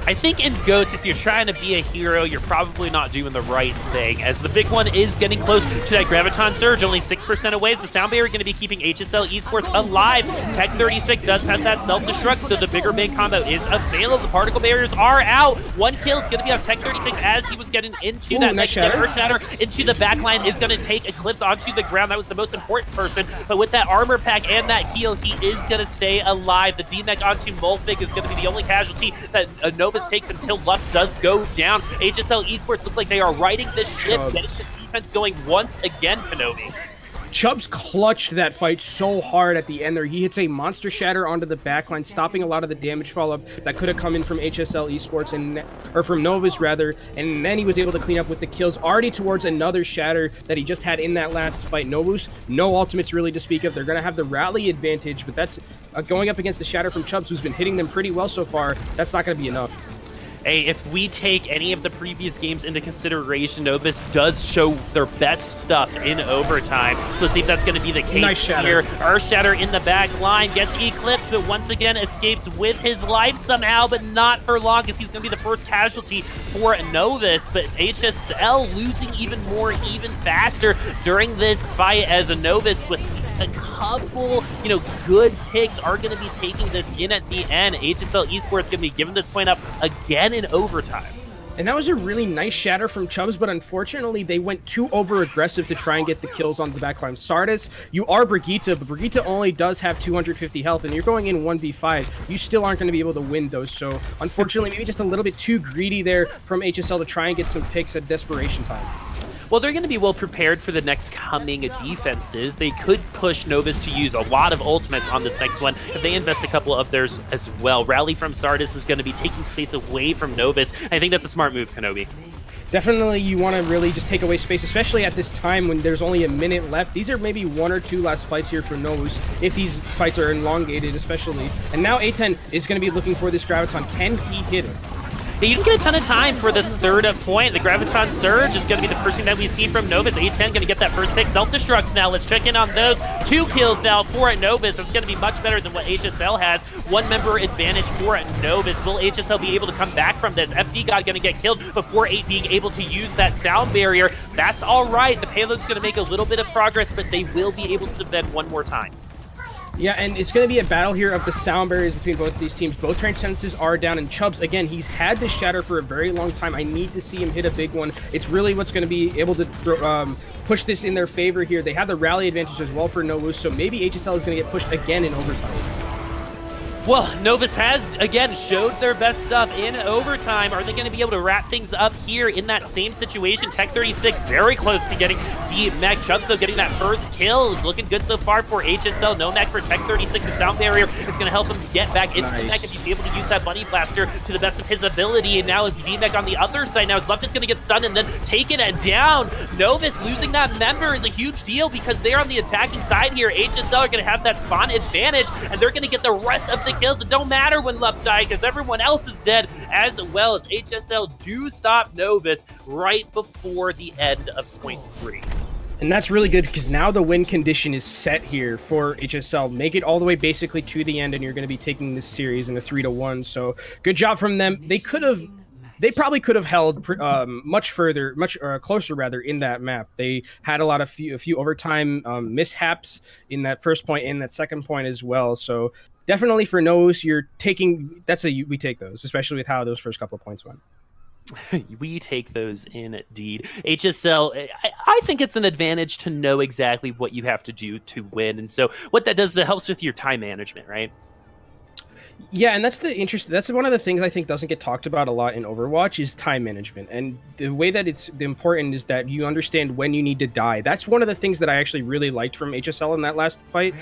I think in GOATS, if you're trying to be a hero, you're probably not doing the right thing, as the big one is getting close to that Graviton Surge, only 6% away. Is the Sound Barrier going to be keeping HSL Esports alive? Tech 36 does have that self-destruct, so the bigger big combo is available. The particle barriers are out. 1 kill is going to be on Tech 36 as he was getting into that Earth Shatter into the backline. Is going to take Eclipse onto the ground. That was the most important person, but with that armor pack and that heal, he is going to stay alive. The D-Mech onto Molfig is going to be the only casualty that Novus takes until Luck does go down. HSL Esports look like they are riding this ship, getting the defense going once again, Kenobi. Chubbs clutched that fight so hard at the end there. He hits a monster shatter onto the backline, stopping a lot of the damage follow-up that could have come in from HSL Esports, or from Novus rather, and then he was able to clean up with the kills already towards another shatter that he just had in that last fight. Novus, no ultimates really to speak of. They're going to have the rally advantage, but that's going up against the shatter from Chubbs, who's been hitting them pretty well so far. That's not going to be enough. Hey, if we take any of the previous games into consideration, Novus does show their best stuff in overtime. So let's see if that's going to be the case nice here. Earth Shatter in the back line gets eclipsed, but once again escapes with his life somehow, but not for long, because he's going to be the first casualty for Novus. But HSL losing even more, even faster during this fight, as a Novus with a couple, good picks are going to be taking this in at the end. HSL Esports going to be giving this point up again in overtime. And that was a really nice shatter from Chubbs, but unfortunately they went too over-aggressive to try and get the kills on the backline. Sardis, you are Brigitte, but Brigitte only does have 250 health, and you're going in 1v5. You still aren't going to be able to win those, so unfortunately maybe just a little bit too greedy there from HSL to try and get some picks at desperation time. Well, they're going to be well prepared for the next coming defenses. They could push Novus to use a lot of ultimates on this next one if they invest a couple of theirs as well. Rally from Sardis is going to be taking space away from Novus. I think that's a smart move, Kenobi. Definitely, you want to really just take away space, especially at this time when there's only a minute left. These are maybe 1 or 2 last fights here for Novus, if these fights are elongated especially. And now A10 is going to be looking for this Graviton. Can he hit it? You don't get a ton of time for this third point. The Graviton Surge is going to be the first thing that we see from Novus. A10 going to get that first pick. Self-destructs now. Let's check in on those. 2 kills now for Novus. It's going to be much better than what HSL has. 1 member advantage for Novus. Will HSL be able to come back from this? FD God going to get killed before 8 being able to use that sound barrier. That's all right. The payload's going to make a little bit of progress, but they will be able to defend one more time. Yeah, and it's going to be a battle here of the sound barriers between both these teams. Both transcendences are down, and Chubbs, again, he's had this shatter for a very long time. I need to see him hit a big one. It's really what's going to be able to push this in their favor here. They have the rally advantage as well for Novus, so maybe HSL is going to get pushed again in overtime. Well, Novus has, again, showed their best stuff in overtime. Are they going to be able to wrap things up here in that same situation? Tech 36 very close to getting deep mech. Chubbs, though, getting that first kill. Is looking good so far for HSL. No mech for Tech 36. The sound barrier is going to help him get back into the mech if he's able to use that bunny blaster to the best of his ability. And now D-Mech on the other side. Now his left is going to get stunned and then taken it down. Novus losing that member is a huge deal because they're on the attacking side here. HSL are going to have that spawn advantage, and they're going to get the rest of the kills. It don't matter when left die because everyone else is dead, as well as HSL do stop Novus right before the end of point 3. And that's really good because now the win condition is set here for HSL. Make it all the way basically to the end, and you're going to be taking this series in a 3-1. So good job from them. They probably could have held much closer rather in that map. They had a few overtime mishaps in that first point and that second point as well. So definitely for Novus, we take those, especially with how those first couple of points went. We take those indeed. HSL, I think it's an advantage to know exactly what you have to do to win. And so what that does is it helps with your time management, right? Yeah, and that's one of the things I think doesn't get talked about a lot in Overwatch is time management. And the way that it's important is that you understand when you need to die. That's one of the things that I actually really liked from HSL in that last fight,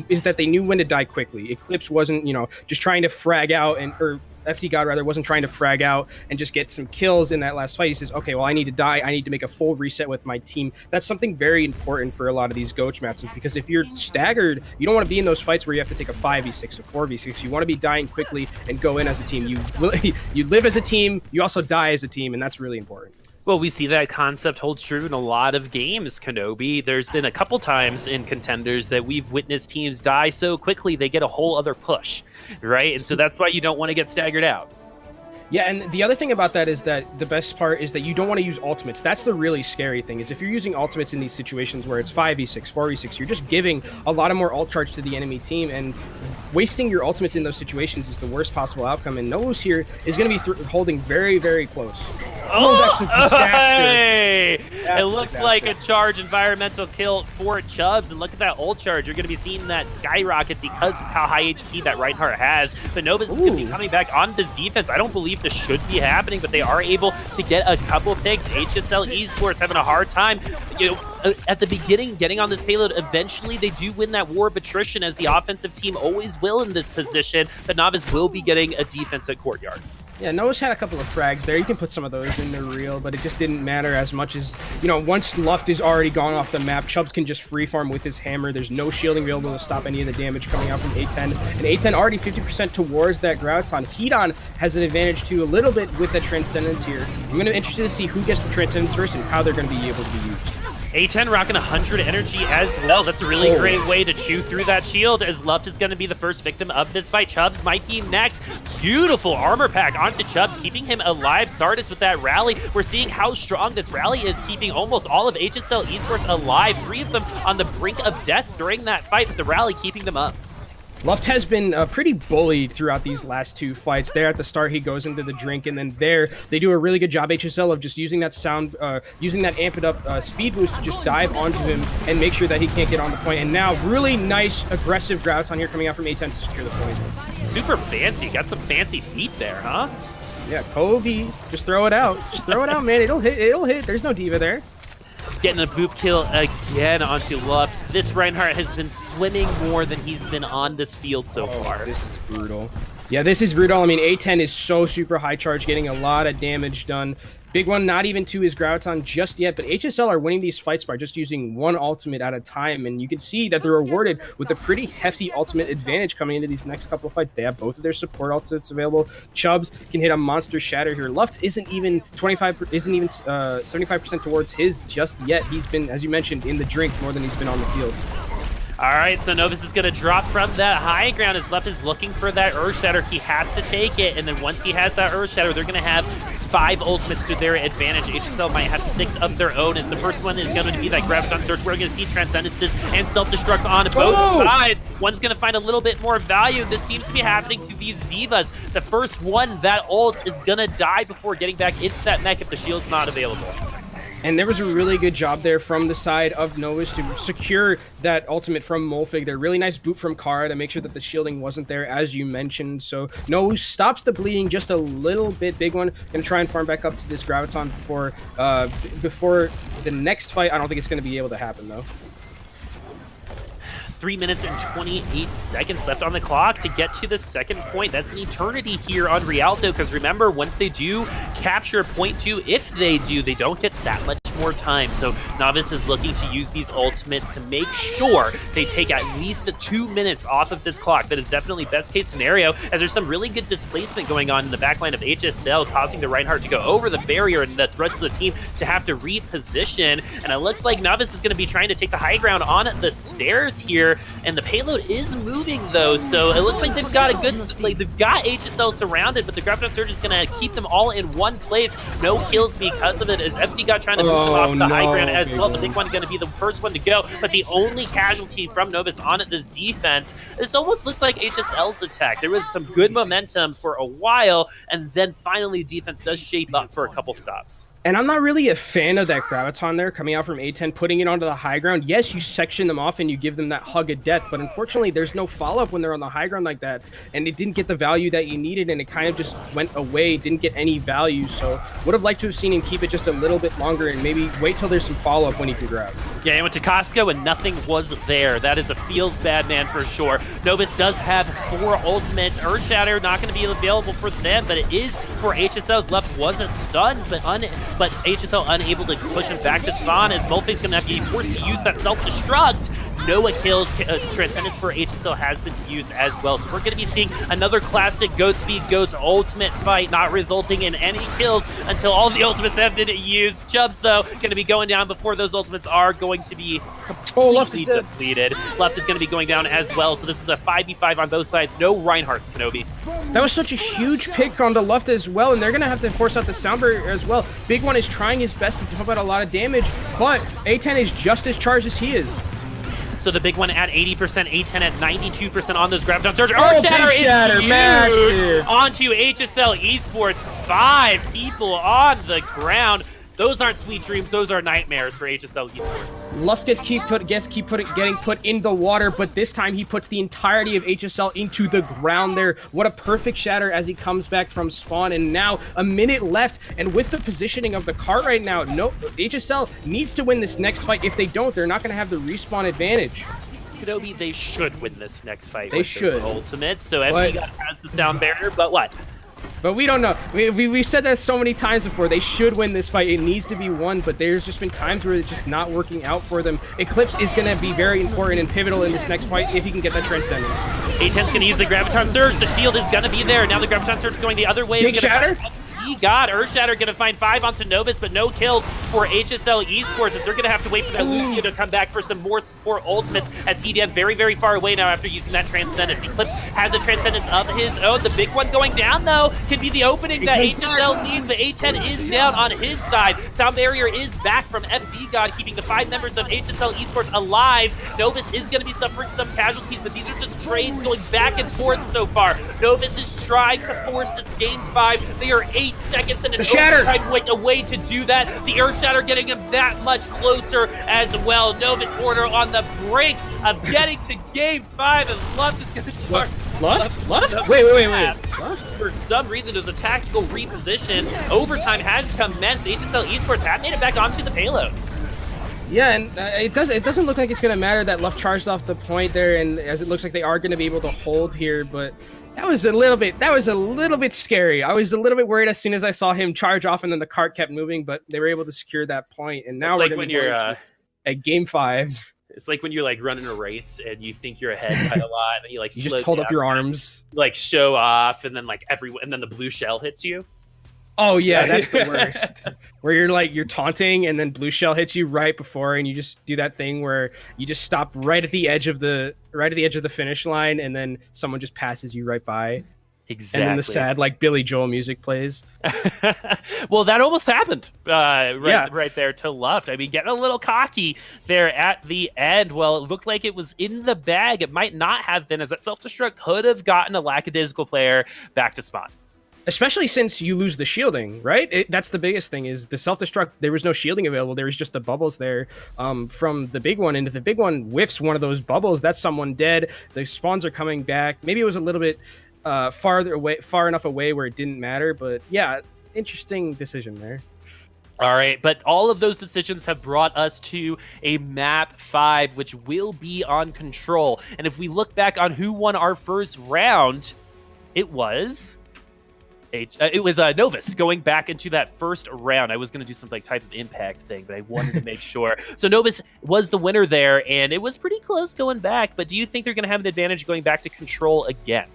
is that they knew when to die quickly. Eclipse wasn't, just trying to frag out or FD God rather wasn't trying to frag out and just get some kills in that last fight. He says, okay, well, I need to die. I need to make a full reset with my team. That's something very important for a lot of these Goach matches, because if you're staggered, you don't want to be in those fights where you have to take a 5v6, a 4v6. You want to be dying quickly and go in as a team. You live as a team, you also die as a team, and that's really important. Well, we see that concept holds true in a lot of games, Kenobi. There's been a couple times in Contenders that we've witnessed teams die so quickly they get a whole other push, right? And so that's why you don't want to get staggered out. Yeah, and the other thing about that is that the best part is that you don't want to use ultimates. That's the really scary thing, is if you're using ultimates in these situations where it's 5v6, 4v6, you're just giving a lot of more ult charge to the enemy team, and wasting your ultimates in those situations is the worst possible outcome. And Novus here is going to be holding very, very close. Oh, that's a disaster. Hey! It looks like a charge environmental kill for Chubbs, and look at that ult charge. You're going to be seeing that skyrocket because of how high HP that Reinhardt has. But Novus is going to be coming back on this defense. I don't believe this should be happening, but they are able to get a couple picks. HSL Esports having a hard time, at the beginning, getting on this payload, eventually they do win that war of attrition, as the offensive team always will in this position, but Novus will be getting a defense at Courtyard. Yeah, Noah's had a couple of frags there. You can put some of those in the reel, but it just didn't matter as much as, you know, once Luft is already gone off the map, Chubbs can just free farm with his hammer. There's no shielding available to stop any of the damage coming out from A10. And A10 already 50% towards that Graviton. Heaton has an advantage too, a little bit with the Transcendence here. I'm going to be interested to see who gets the Transcendence first and how they're going to be able to be used. A10 rocking 100 energy as well. That's a really great way to chew through that shield, as Luft is going to be the first victim of this fight. Chubbs might be next. Beautiful armor pack onto Chubbs, keeping him alive. Sardis with that rally. We're seeing how strong this rally is, keeping almost all of HSL Esports alive. 3 of them on the brink of death during that fight, but the rally keeping them up. Luft has been pretty bullied throughout these last 2 fights. There at the start, he goes into the drink, and then there, they do a really good job, HSL, of just using that using that amped up speed boost to just dive onto him and make sure that he can't get on the point. And now, really nice, aggressive Graviton here coming out from A10 to secure the point. Super fancy. Got some fancy feet there, huh? Yeah, Kobe, just throw it out. Just throw it out, man. It'll hit. It'll hit. There's no diva there. Getting a boop kill again onto Luft. This Reinhardt has been swimming more than he's been on this field so far. This is brutal. Yeah, this is brutal. I mean, A10 is so super high charge, getting a lot of damage done. Big one, not even to his Graviton just yet, but HSL are winning these fights by just using 1 ultimate at a time, and you can see that they're rewarded with a pretty hefty ultimate advantage coming into these next couple of fights. They have both of their support ultimates available. Chubbs can hit a monster shatter here. Luft isn't even 75% towards his just yet. He's been, as you mentioned, in the drink more than he's been on the field. All right, so Novus is going to drop from that high ground as Luft is looking for that Earth Shatter. He has to take it, and then once he has that Earth Shatter, they're going to have 5 ultimates to their advantage. HSL might have 6 of their own, as the first one is going to be that Graviton Surge. We're going to see Transcendences and Self-Destructs on both sides. One's going to find a little bit more value. This seems to be happening to these Divas. The first one, that ult, is going to die before getting back into that mech if the shield's not available. And there was a really good job there from the side of Novus to secure that ultimate from Molfig. There, really nice boot from Kara to make sure that the shielding wasn't there, as you mentioned. So Novus stops the bleeding just a little bit. Big one. Gonna try and farm back up to this Graviton before the next fight. I don't think it's gonna be able to happen though. 3 minutes and 28 seconds left on the clock to get to the second point. That's an eternity here on Rialto, because remember, once they do capture point 2, if they do, they don't get that much more time. So Novus is looking to use these ultimates to make sure they take at least 2 minutes off of this clock. That is definitely best case scenario, as there's some really good displacement going on in the backline of HSL, causing the Reinhardt to go over the barrier and the rest of the team to have to reposition. And it looks like Novus is going to be trying to take the high ground on the stairs here, and the payload is moving though, so it looks like they've got a good, they've got HSL surrounded, but the Graviton Surge is going to keep them all in one place. No kills because of it, as FD got trying to move them off the high ground as well. The big one going to be the first one to go, but the only casualty from Novus on this defense. This almost looks like HSL's attack. There was some good momentum for a while, and then finally defense does shape up for a couple stops. And I'm not really a fan of that Graviton there coming out from A10, putting it onto the high ground. Yes, you section them off and you give them that hug of death, but unfortunately there's no follow-up when they're on the high ground like that, and it didn't get the value that you needed, and it kind of just went away, didn't get any value. So would have liked to have seen him keep it just a little bit longer and maybe wait till there's some follow-up when he can grab. Yeah, he went to Costco and nothing was there. That is a feels bad man for sure. Novus does have 4 ultimates. Earth Shatter not going to be available for them, but it is for HSL's. Left was a stun, but HSL unable to push him back to spawn, as Molfig's going to have to be forced to use that self-destruct. Noah kills. Transcendence for HSL has been used as well. So we're going to be seeing another classic Goats v Goats ultimate fight, not resulting in any kills until all the ultimates have been used. Chubbs, though, going to be going down before those ultimates are going to be completely depleted. Left is going to be going down as well. So this is a 5v5 on both sides. No Reinhardt's, Kenobi. That was such a huge pick on the left as well, and they're going to have to force out the Soundbird as well. Big One is trying his best to pump out a lot of damage, but A10 is just as charged as he is. So the big one at 80%, A10 at 92% on those Graviton Surge. Oh, Shatter is massive onto HSL Esports. 5 people on the ground. Those aren't sweet dreams, those are nightmares for HSL Esports. Luft getting put in the water, but this time he puts the entirety of HSL into the ground there. What a perfect shatter as he comes back from spawn, and now a minute left, and with the positioning of the cart right now, HSL needs to win this next fight. If they don't, they're not going to have the respawn advantage. Kenobi, they should win this next fight. They should. Ultimate, so FD has the sound barrier, but what? But we don't know. We've said that so many times before. They should win this fight. It needs to be won, but there's just been times where it's just not working out for them. Eclipse is going to be very important and pivotal in this next fight if he can get that Transcendence. A10's going to use the Graviton Surge. The shield is going to be there. Now the Graviton Surge going the other way. Big shatter? Earthshatter going to find 5 onto Novus, but no kills for HSL Esports as they're going to have to wait for that Lucio to come back for some more support ultimates as he gets very, very far away now after using that Transcendence. Eclipse has a Transcendence of his own. The big one going down, though, can be the opening that HSL needs. The A10 is down on his side. Sound Barrier is back from FD God, keeping the 5 members of HSL Esports alive. Novus is going to be suffering some casualties, but these are just trades going back and forth so far. Novus is trying to force this game 5. They are 8 seconds and an overtime away to do that. The Earthshatter getting him that much closer as well. Novus Order on the brink of getting to game 5, and Luft is going to start. Luft? Wait. Luft, for some reason, there's a tactical reposition. Overtime has commenced. HSL Esports have made it back onto the payload. Yeah, and it doesn't look like it's going to matter that Luft charged off the point there, and as it looks like they are going to be able to hold here, but that was a little bit scary. I was a little bit worried as soon as I saw him charge off, and then the cart kept moving, but they were able to secure that point. And now it's like when you're at game 5. It's like when you're like running a race and you think you're ahead by a lot, and you just hold up your arms, like show off, and then and then the blue shell hits you. Oh yeah, that's the worst. Where you're taunting, and then blue shell hits you right before, and you just do that thing where you just stop right at the edge of the finish line, and then someone just passes you right by. Exactly. And then the sad Billy Joel music plays. Well, that almost happened right there to Luft. I mean, getting a little cocky there at the end. Well, it looked like it was in the bag. It might not have been, as that self-destruct could have gotten a lackadaisical player back to spawn. Especially since you lose the shielding, right? That's the biggest thing, is the self-destruct. There was no shielding available. There was just the bubbles there from the big one. And if the big one whiffs one of those bubbles, that's someone dead. The spawns are coming back. Maybe it was a little bit far enough away where it didn't matter. But yeah, interesting decision there. All right, but all of those decisions have brought us to a map 5, which will be on Control. And if we look back on who won our first round, it was Novus going back into that first round. I was going to do some type of impact thing, but I wanted to make sure. So Novus was the winner there, and it was pretty close going back. But do you think they're going to have an advantage going back to Control again?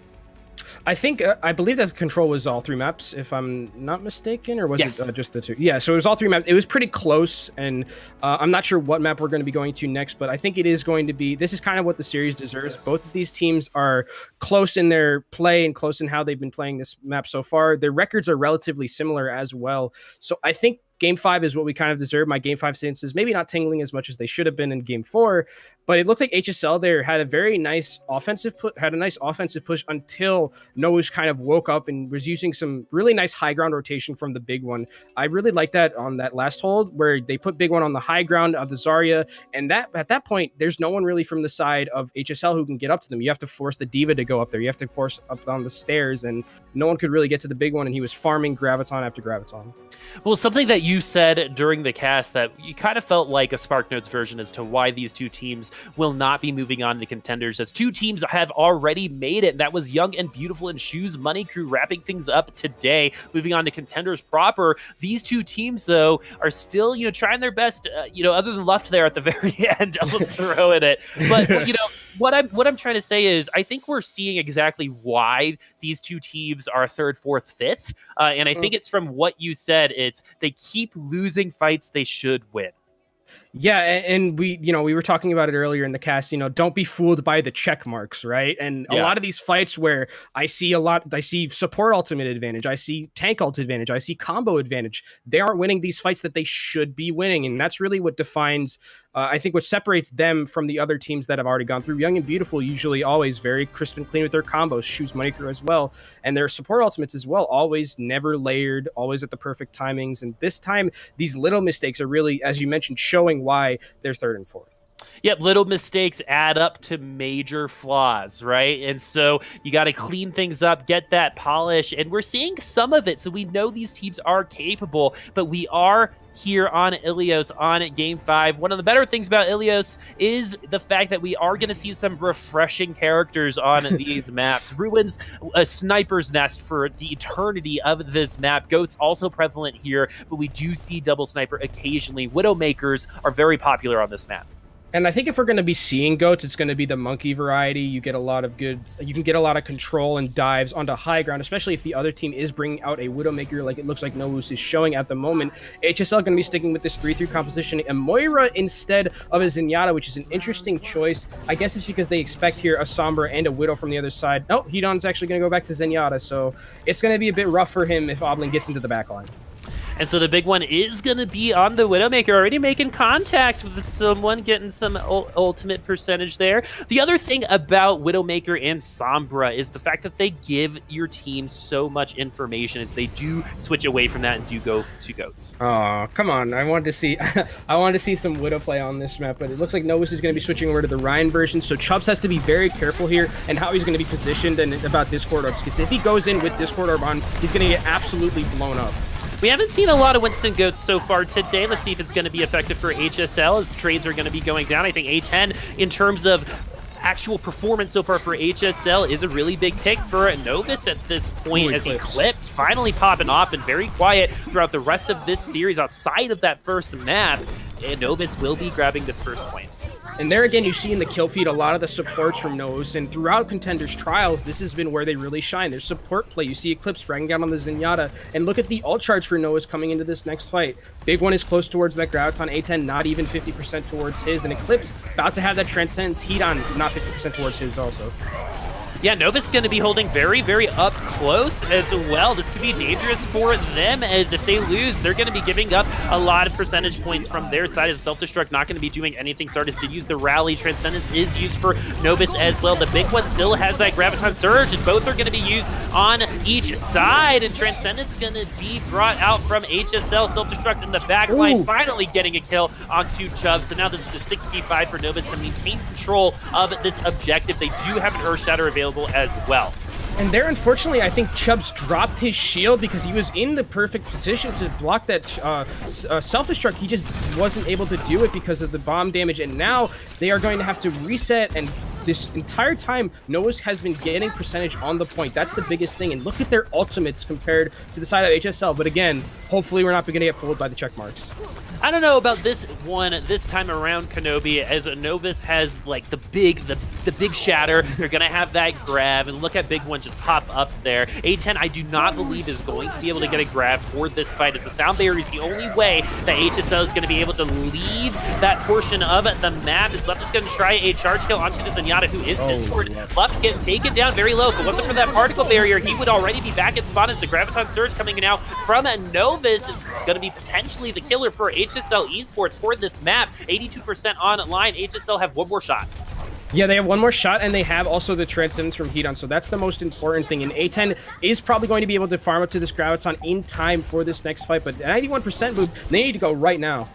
I believe that Control was all 3 maps, if I'm not mistaken, or was it just the 2? Yeah, so it was all 3 maps. It was pretty close, and I'm not sure what map we're going to be going to next, but I think it is going to be, this is kind of what the series deserves. Both of these teams are close in their play and close in how they've been playing this map so far. Their records are relatively similar as well. So I think Game 5 is what we kind of deserve. My Game 5 senses maybe not tingling as much as they should have been in Game 4, but it looked like HSL there had a very nice offensive push until Novus kind of woke up and was using some really nice high ground rotation from the big one. I really like that on that last hold where they put big one on the high ground of the Zarya, and that at that point there's no one really from the side of HSL who can get up to them. You have to force the D.Va to go up there. You have to force up on the stairs, and no one could really get to the big one, and he was farming Graviton after Graviton. Well, something that you said during the cast that you kind of felt like a SparkNotes version as to why these two teams will not be moving on to Contenders, as 2 teams have already made it. That was Young and Beautiful and Shoes Money Crew wrapping things up today, moving on to Contenders proper. These 2 teams, though, are still, trying their best, other than Luft there at the very end, almost throwing it. But, what I'm trying to say is I think we're seeing exactly why these 2 teams are 3rd, 4th, 5th. And I think it's from what you said. It's they keep losing fights they should win. Yeah, and we were talking about it earlier in the cast, don't be fooled by the check marks, right? And a lot of these fights where I see support ultimate advantage, I see tank ult advantage, I see combo advantage, they aren't winning these fights that they should be winning. And that's really what defines, I think what separates them from the other teams that have already gone through. Young and Beautiful usually always very crisp and clean with their combos, Shoes Money Crew as well, and their support ultimates as well, always never layered, always at the perfect timings. And this time, these little mistakes are really, as you mentioned, showing why they're third and fourth. Yep, little mistakes add up to major flaws, right? And so you got to clean things up, get that polish, and we're seeing some of it. So we know these teams are capable, but we are here on Ilios on Game 5. One of the better things about Ilios is the fact that we are going to see some refreshing characters on these maps. Ruins, a sniper's nest for the eternity of this map. Goat's also prevalent here, but we do see double sniper occasionally. Widowmakers are very popular on this map. And I think if we're going to be seeing goats, it's going to be the monkey variety. You get a lot of you can get a lot of control and dives onto high ground, especially if the other team is bringing out a Widowmaker like it looks like Novus is showing at the moment. HSL going to be sticking with this 3-3 composition. And Moira instead of a Zenyatta, which is an interesting choice. I guess it's because they expect here a Sombra and a Widow from the other side. No, Hedon's actually going to go back to Zenyatta, so it's going to be a bit rough for him if Oblin gets into the backline. And so the big one is going to be on the Widowmaker, already making contact with someone, getting some ultimate percentage there. The other thing about Widowmaker and Sombra is the fact that they give your team so much information as they do switch away from that and do go to goats. Oh, come on. I wanted to see some Widow play on this map, but it looks like Novus is going to be switching over to the Ryan version, so Chubbs has to be very careful here and how he's going to be positioned and about Discord orbs, because if he goes in with Discord orb on, he's going to get absolutely blown up. We haven't seen a lot of Winston Goats so far today. Let's see if it's going to be effective for HSL as trades are going to be going down. I think A10, in terms of actual performance so far for HSL, is a really big pick for Novus at this point. As Eclipse finally popping off and very quiet throughout the rest of this series outside of that first map. And Novus will be grabbing this first point. And there again, you see in the kill feed a lot of the supports from Novus, and throughout Contenders Trials, this has been where they really shine. Their support play. You see Eclipse fragging down on the Zenyatta, and look at the ult charge for Novus coming into this next fight. Big one is close towards that Graviton. A10 not even 50% towards his, and Eclipse about to have that Transcendence. Hedon not 50% towards his also. Yeah, Novus going to be holding very, very up close as well. This could be dangerous for them, as if they lose, they're going to be giving up a lot of percentage points from their side, as Self-Destruct not going to be doing anything. Started to use the Rally. Transcendence is used for Novus as well. The big one still has that Graviton Surge, and both are going to be used on each side, and Transcendence going to be brought out from HSL. Self-Destruct in the back line, finally getting a kill onto Chubb. So now this is a 6v5 for Novus to maintain control of this objective. They do have an Earth Shatter available as well. And there, unfortunately, I think Chubbs dropped his shield because he was in the perfect position to block that self-destruct. He just wasn't able to do it because of the bomb damage, and now they are going to have to reset, and this entire time, Novus has been getting percentage on the point. That's the biggest thing, and look at their ultimates compared to the side of HSL, but again, hopefully we're not going to get fooled by the check marks. I don't know about this one this time around, Kenobi, as Novus has like the big shatter. They're gonna have that grab, and look at big one just pop up there. A10, I do not believe is going to be able to get a grab for this fight. It's a sound barrier is the only way that HSL is going to be able to leave that portion of the map. Is Left is going to try a charge kill onto the Zenyatta, who is Discord. Left can take it down very low. If it wasn't for that particle barrier, he would already be back at spawn, as the Graviton Surge coming in out from Novus is going to be potentially the killer for HSL Esports for this map. 82% online. HSL have one more shot. Yeah, they have one more shot, and they have also the Transcendence from Hedon, so that's the most important thing. And A10 is probably going to be able to farm up to this Graviton in time for this next fight, but 91% move, they need to go right now.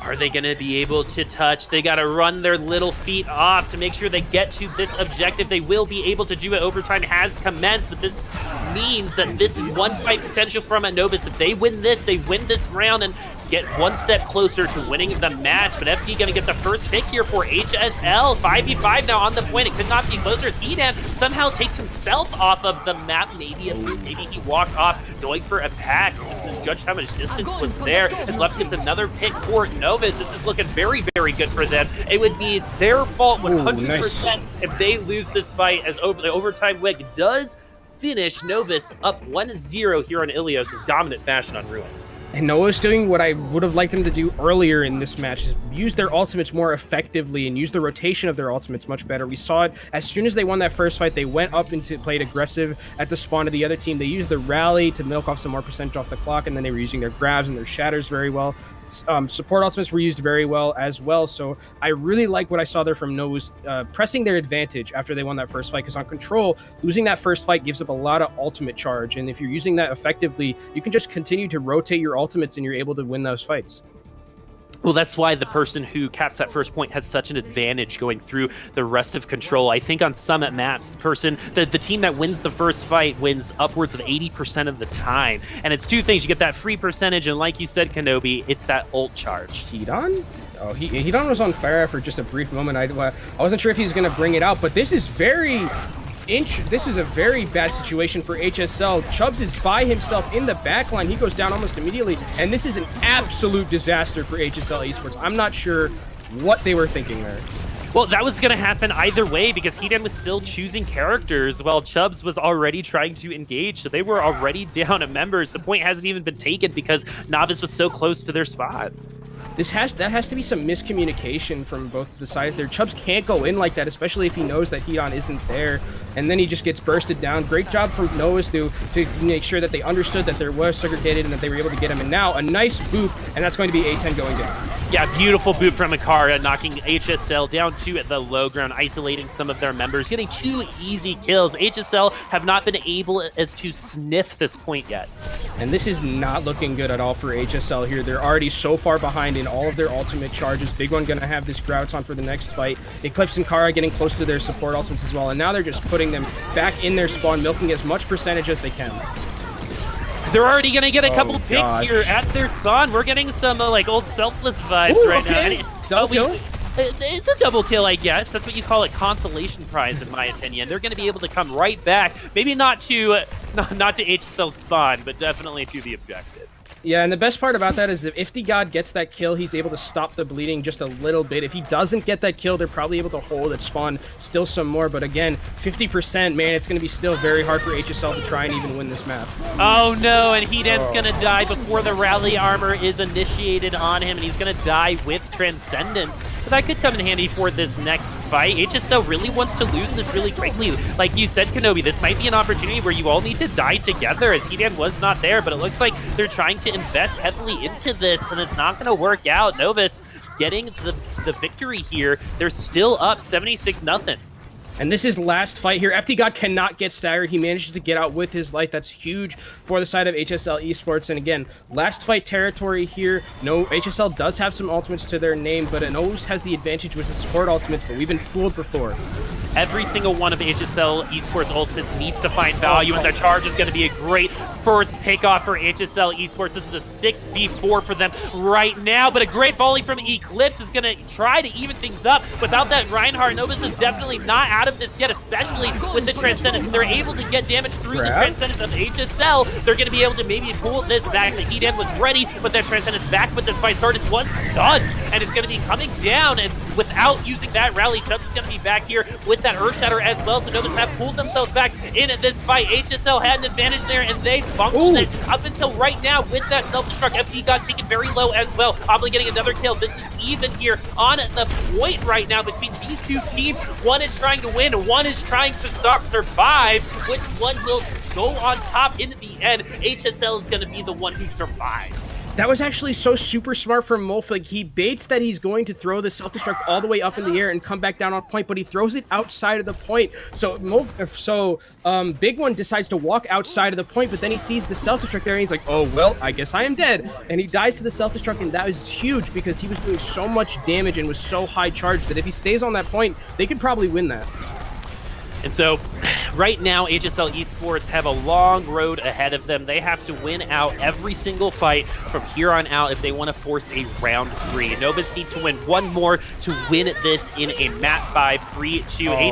Are they going to be able to touch? They got to run their little feet off to make sure they get to this objective. They will be able to do it. Overtime has commenced, but this means that this is one fight potential from Novus. If they win this round and get one step closer to winning the match. But FD going to get the first pick here for HSL. 5v5 now on the point. It could not be closer as Edan somehow takes himself off of the map. Maybe he walked off going for a pack. Just judge how much distance was there. As Left gets another pick for Novus. This is looking very, very good for them. It would be their fault 100% if they lose this fight, as the overtime wig does finish Novus up 1-0 here on Ilios in dominant fashion on Ruins. And Novus doing what I would have liked them to do earlier in this match, is use their ultimates more effectively and use the rotation of their ultimates much better. We saw it as soon as they won that first fight. They went up and played aggressive at the spawn of the other team. They used the rally to milk off some more percentage off the clock, and then they were using their grabs and their shatters very well. Support ultimates were used very well as well, so I really like what I saw there from Novus pressing their advantage after they won that first fight, because on Control, losing that first fight gives up a lot of ultimate charge, and if you're using that effectively, you can just continue to rotate your ultimates and you're able to win those fights. Well, that's why the person who caps that first point has such an advantage going through the rest of control. I think on Summit maps, the team that wins the first fight wins upwards of 80% of the time. And it's two things. You get that free percentage, and like you said, Kenobi, it's that ult charge. Hedon? Oh, Hedon was on fire for just a brief moment. I wasn't sure if he was going to bring it out, but this is this is a very bad situation for HSL. Chubbs is by himself in the backline. He goes down almost immediately, and this is an absolute disaster for HSL Esports. I'm not sure what they were thinking there. Well, that was going to happen either way because Hedon was still choosing characters while Chubbs was already trying to engage, so they were already down at members. The point hasn't even been taken because Novus was so close to their spot. That has to be some miscommunication from both the sides there. Chubbs can't go in like that, especially if he knows that Hedon isn't there, and then he just gets bursted down. Great job from Novus to make sure that they understood that there was segregated and that they were able to get him. And now a nice boop, and that's going to be A10 going down. Yeah, beautiful boot from Akara, knocking HSL down 2 at the low ground, isolating some of their members, getting 2 easy kills. HSL have not been able as to sniff this point yet. And this is not looking good at all for HSL here. They're already so far behind in all of their ultimate charges. Big One going to have this Grouton for the next fight. Eclipse and Kara getting close to their support ultimates as well. And now they're just putting them back in their spawn, milking as much percentage as they can. They're already going to get a couple picks here at their spawn. We're getting some like old Selfless vibes right now. It's a double kill, I guess. That's what you call a consolation prize, in my opinion. They're going to be able to come right back. Maybe not to HSL spawn, but definitely to the objective. Yeah, and the best part about that is that if DeGod gets that kill, he's able to stop the bleeding just a little bit. If he doesn't get that kill, they're probably able to hold at spawn still some more. But again, 50%, man, it's going to be still very hard for HSL to try and even win this map. Oh no, and Hedon's going to die before the rally armor is initiated on him, and he's going to die with Transcendence. But that could come in handy for this next fight. HSL really wants to lose this really quickly. Like you said, Kenobi, this might be an opportunity where you all need to die together, as Hedon was not there, but it looks like they're trying to invest heavily into this, and it's not going to work out. Novus getting the victory here. They're still up 76-0. And this is last fight here. FTGod cannot get staggered. He manages to get out with his life. That's huge for the side of HSL Esports. And again, last fight territory here. No, HSL does have some ultimates to their name, but Novus has the advantage with the support ultimates, but we've been fooled before. Every single one of HSL Esports ultimates needs to find value, and the charge is going to be a great first pickoff for HSL Esports. This is a 6v4 for them right now, but a great volley from Eclipse is going to try to even things up. Without that Reinhardt, Novus is definitely not out of this yet, especially with the Transcendence. If they're able to get damage through the Transcendence of HSL, they're going to be able to maybe pull this back. The Hedon was ready, but that Transcendence back with this fight started one stunned, and it's going to be coming down, and without using that rally, Chubbs is going to be back here with that Earthshatter as well, so Novus have pulled themselves back in this fight. HSL had an advantage there, and they bungled it up until right now with that self-destruct. FT got taken very low as well. Obviously getting another kill. This is even here on the point right now between these two teams. One is trying to win, one is trying to survive. Which one will go on top in the end? HSL is going to be the one who survives. That was actually so super smart from Molf. Like, he baits that he's going to throw the self-destruct all the way up in the air and come back down on point, but he throws it outside of the point. So Big One decides to walk outside of the point, but then he sees the self-destruct there and he's like, oh, well, I guess I am dead. And he dies to the self-destruct, and that was huge because he was doing so much damage and was so high charged that if he stays on that point, they could probably win that. And so, right now, HSL Esports have a long road ahead of them. They have to win out every single fight from here on out if they want to force a round 3. Novus needs to win one more to win this in a map 5 3-2.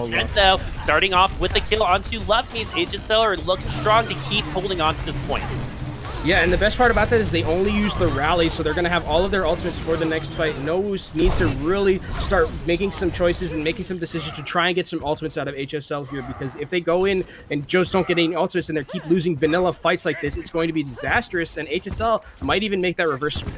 A10 though, starting off with the kill onto Love means HSL are looking strong to keep holding on to this point. Yeah, and the best part about that is they only use the rally, so they're going to have all of their ultimates for the next fight. Novus needs to really start making some choices and making some decisions to try and get some ultimates out of HSL here, because if they go in and just don't get any ultimates and they keep losing vanilla fights like this, it's going to be disastrous, and HSL might even make that reverse sweep.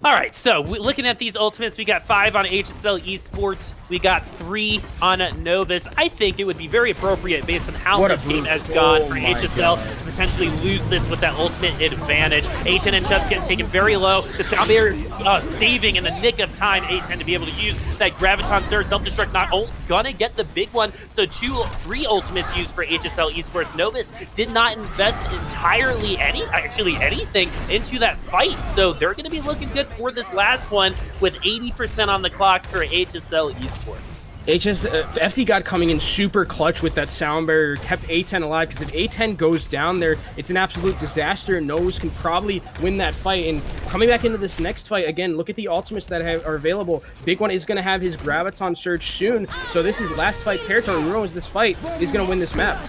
All right, so looking at these ultimates, we got 5 on HSL Esports. We got 3 on Novus. I think it would be very appropriate based on how this game has gone for HSL to potentially lose this with that ultimate advantage. A10 and Chubbs getting taken very low. The Soundbear saving in the nick of time A10 to be able to use that Graviton Surge self-destruct. Not only gonna get the big one, so 3 ultimates used for HSL Esports. Novus did not invest entirely anything into that fight, so they're gonna be looking good. for this last one with 80% on the clock for HSL Esports. FD God coming in super clutch with that sound barrier, kept A10 alive, because if A10 goes down there, it's an absolute disaster, and Novus can probably win that fight. And coming back into this next fight, again, look at the ultimates that are available. Big One is going to have his Graviton Surge soon, so this is last fight territory. Who knows this fight is going to win this map.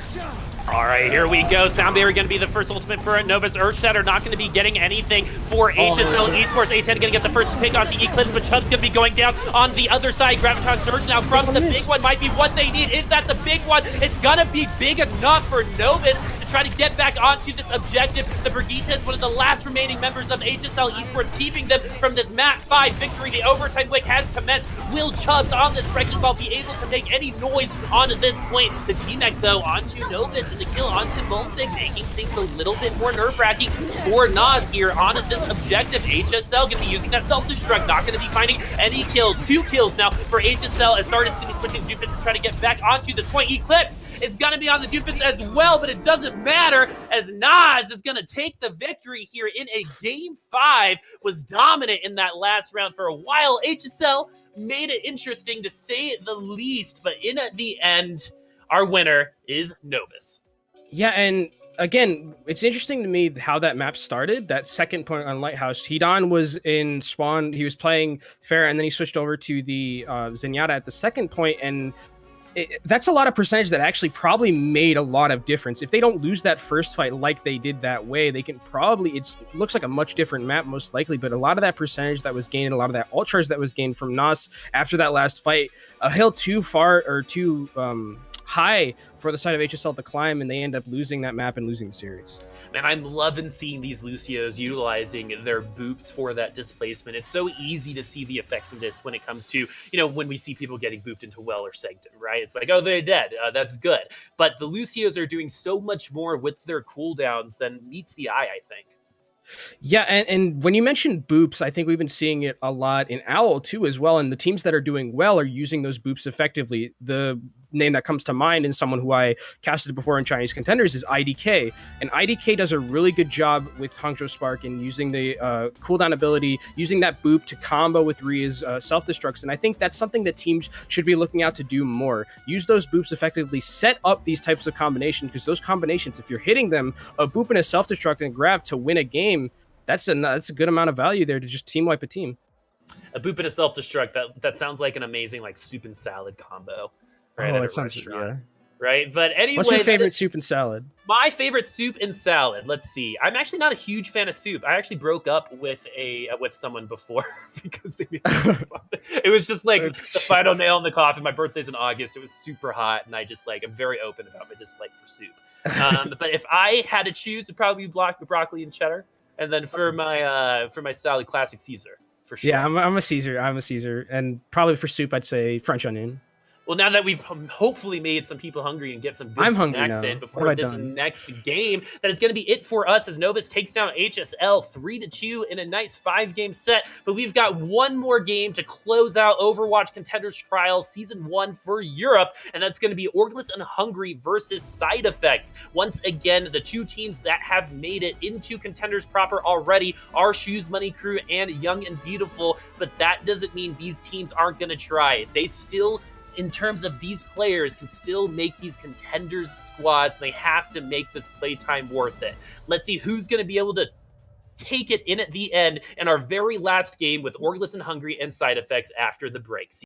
All right, here we go. Sound Barrier going to be the first ultimate for Novus. Earthshatter not going to be getting anything for HSL Esports. A10 going to get the first pick onto Eclipse, but Chubb's going to be going down on the other side. Graviton Surge now from the Big One might be what they need. Is that the Big One? It's going to be big enough for Novus to try to get back onto this objective. The Brigitte is one of the last remaining members of HSL Esports, keeping them from this map 5 victory. The overtime wake has commenced. Will Chubbs on this wrecking ball be able to make any noise on this point? The teammate, though, onto Novus, and the kill onto Molfig, making things a little bit more nerve-wracking for Nas here on this objective. HSL going to be using that self-destruct, not going to be finding any kills. 2 kills now for HSL, as Sardis going to be switching Doofus to try to get back onto this point. Eclipse is going to be on the Doofus as well, but it doesn't matter, as Nas is going to take the victory here in a Game 5, was dominant in that last round for a while. HSL made it interesting, to say the least, but in the end, our winner is Novus. Yeah, and again, it's interesting to me how that map started. That second point on Lighthouse, Hedon was in Spawn, he was playing Pharah, and then he switched over to the Zenyatta at the second point, and that's a lot of percentage that actually probably made a lot of difference. If they don't lose that first fight like they did that way, they can probably, it looks like a much different map most likely, but a lot of that percentage that was gained, a lot of that ult charge that was gained from Nas after that last fight, a hill too far or too high for the side of HSL to climb, and they end up losing that map and losing the series. Man, I'm loving seeing these Lucios utilizing their boops for that displacement. It's so easy to see the effectiveness when it comes to, when we see people getting booped into Well or Sanctum, right? It's like, oh, they're dead. That's good. But the Lucios are doing so much more with their cooldowns than meets the eye, I think. Yeah, and when you mention boops, I think we've been seeing it a lot in Owl too as well, and the teams that are doing well are using those boops effectively. The name that comes to mind, and someone who I casted before in Chinese Contenders, is IDK, and IDK does a really good job with Hangzhou Spark in using the cooldown ability, using that boop to combo with Rhea's self-destructs, and I think that's something that teams should be looking out to do more. Use those boops effectively, set up these types of combinations, because those combinations, if you're hitting them, a boop and a self-destruct and a grab to win a game, that's a good amount of value there to just team wipe a team. A boop and a self-destruct, that sounds like an amazing soup and salad combo. Right, oh, it sounds, yeah. Right, but anyway, what's your favorite soup and salad? My favorite soup and salad. Let's see. I'm actually not a huge fan of soup. I actually broke up with someone before because they made soup. It was just like the final nail in the coffin. My birthday's in August. It was super hot, and I just I'm very open about my dislike for soup. But if I had to choose, it'd probably be broccoli and cheddar, and then for my salad, classic Caesar for sure. Yeah, I'm a Caesar. And probably for soup, I'd say French onion. Well, now that we've hopefully made some people hungry and get some good snacks in before this next game, that is going to be it for us as Novus takes down HSL 3-2 in a nice 5-game set. But we've got one more game to close out Overwatch Contenders Trials Season 1 for Europe, and that's going to be Orgless and Hungry versus Side Effects. Once again, the two teams that have made it into Contenders proper already are Shoes Money Crew and Young and Beautiful, but that doesn't mean these teams aren't going to try. They still, in terms of these players, can still make these Contenders squads. They have to make this playtime worth it. Let's see who's going to be able to take it in at the end in our very last game with Orgless and Hungry and Side Effects after the break.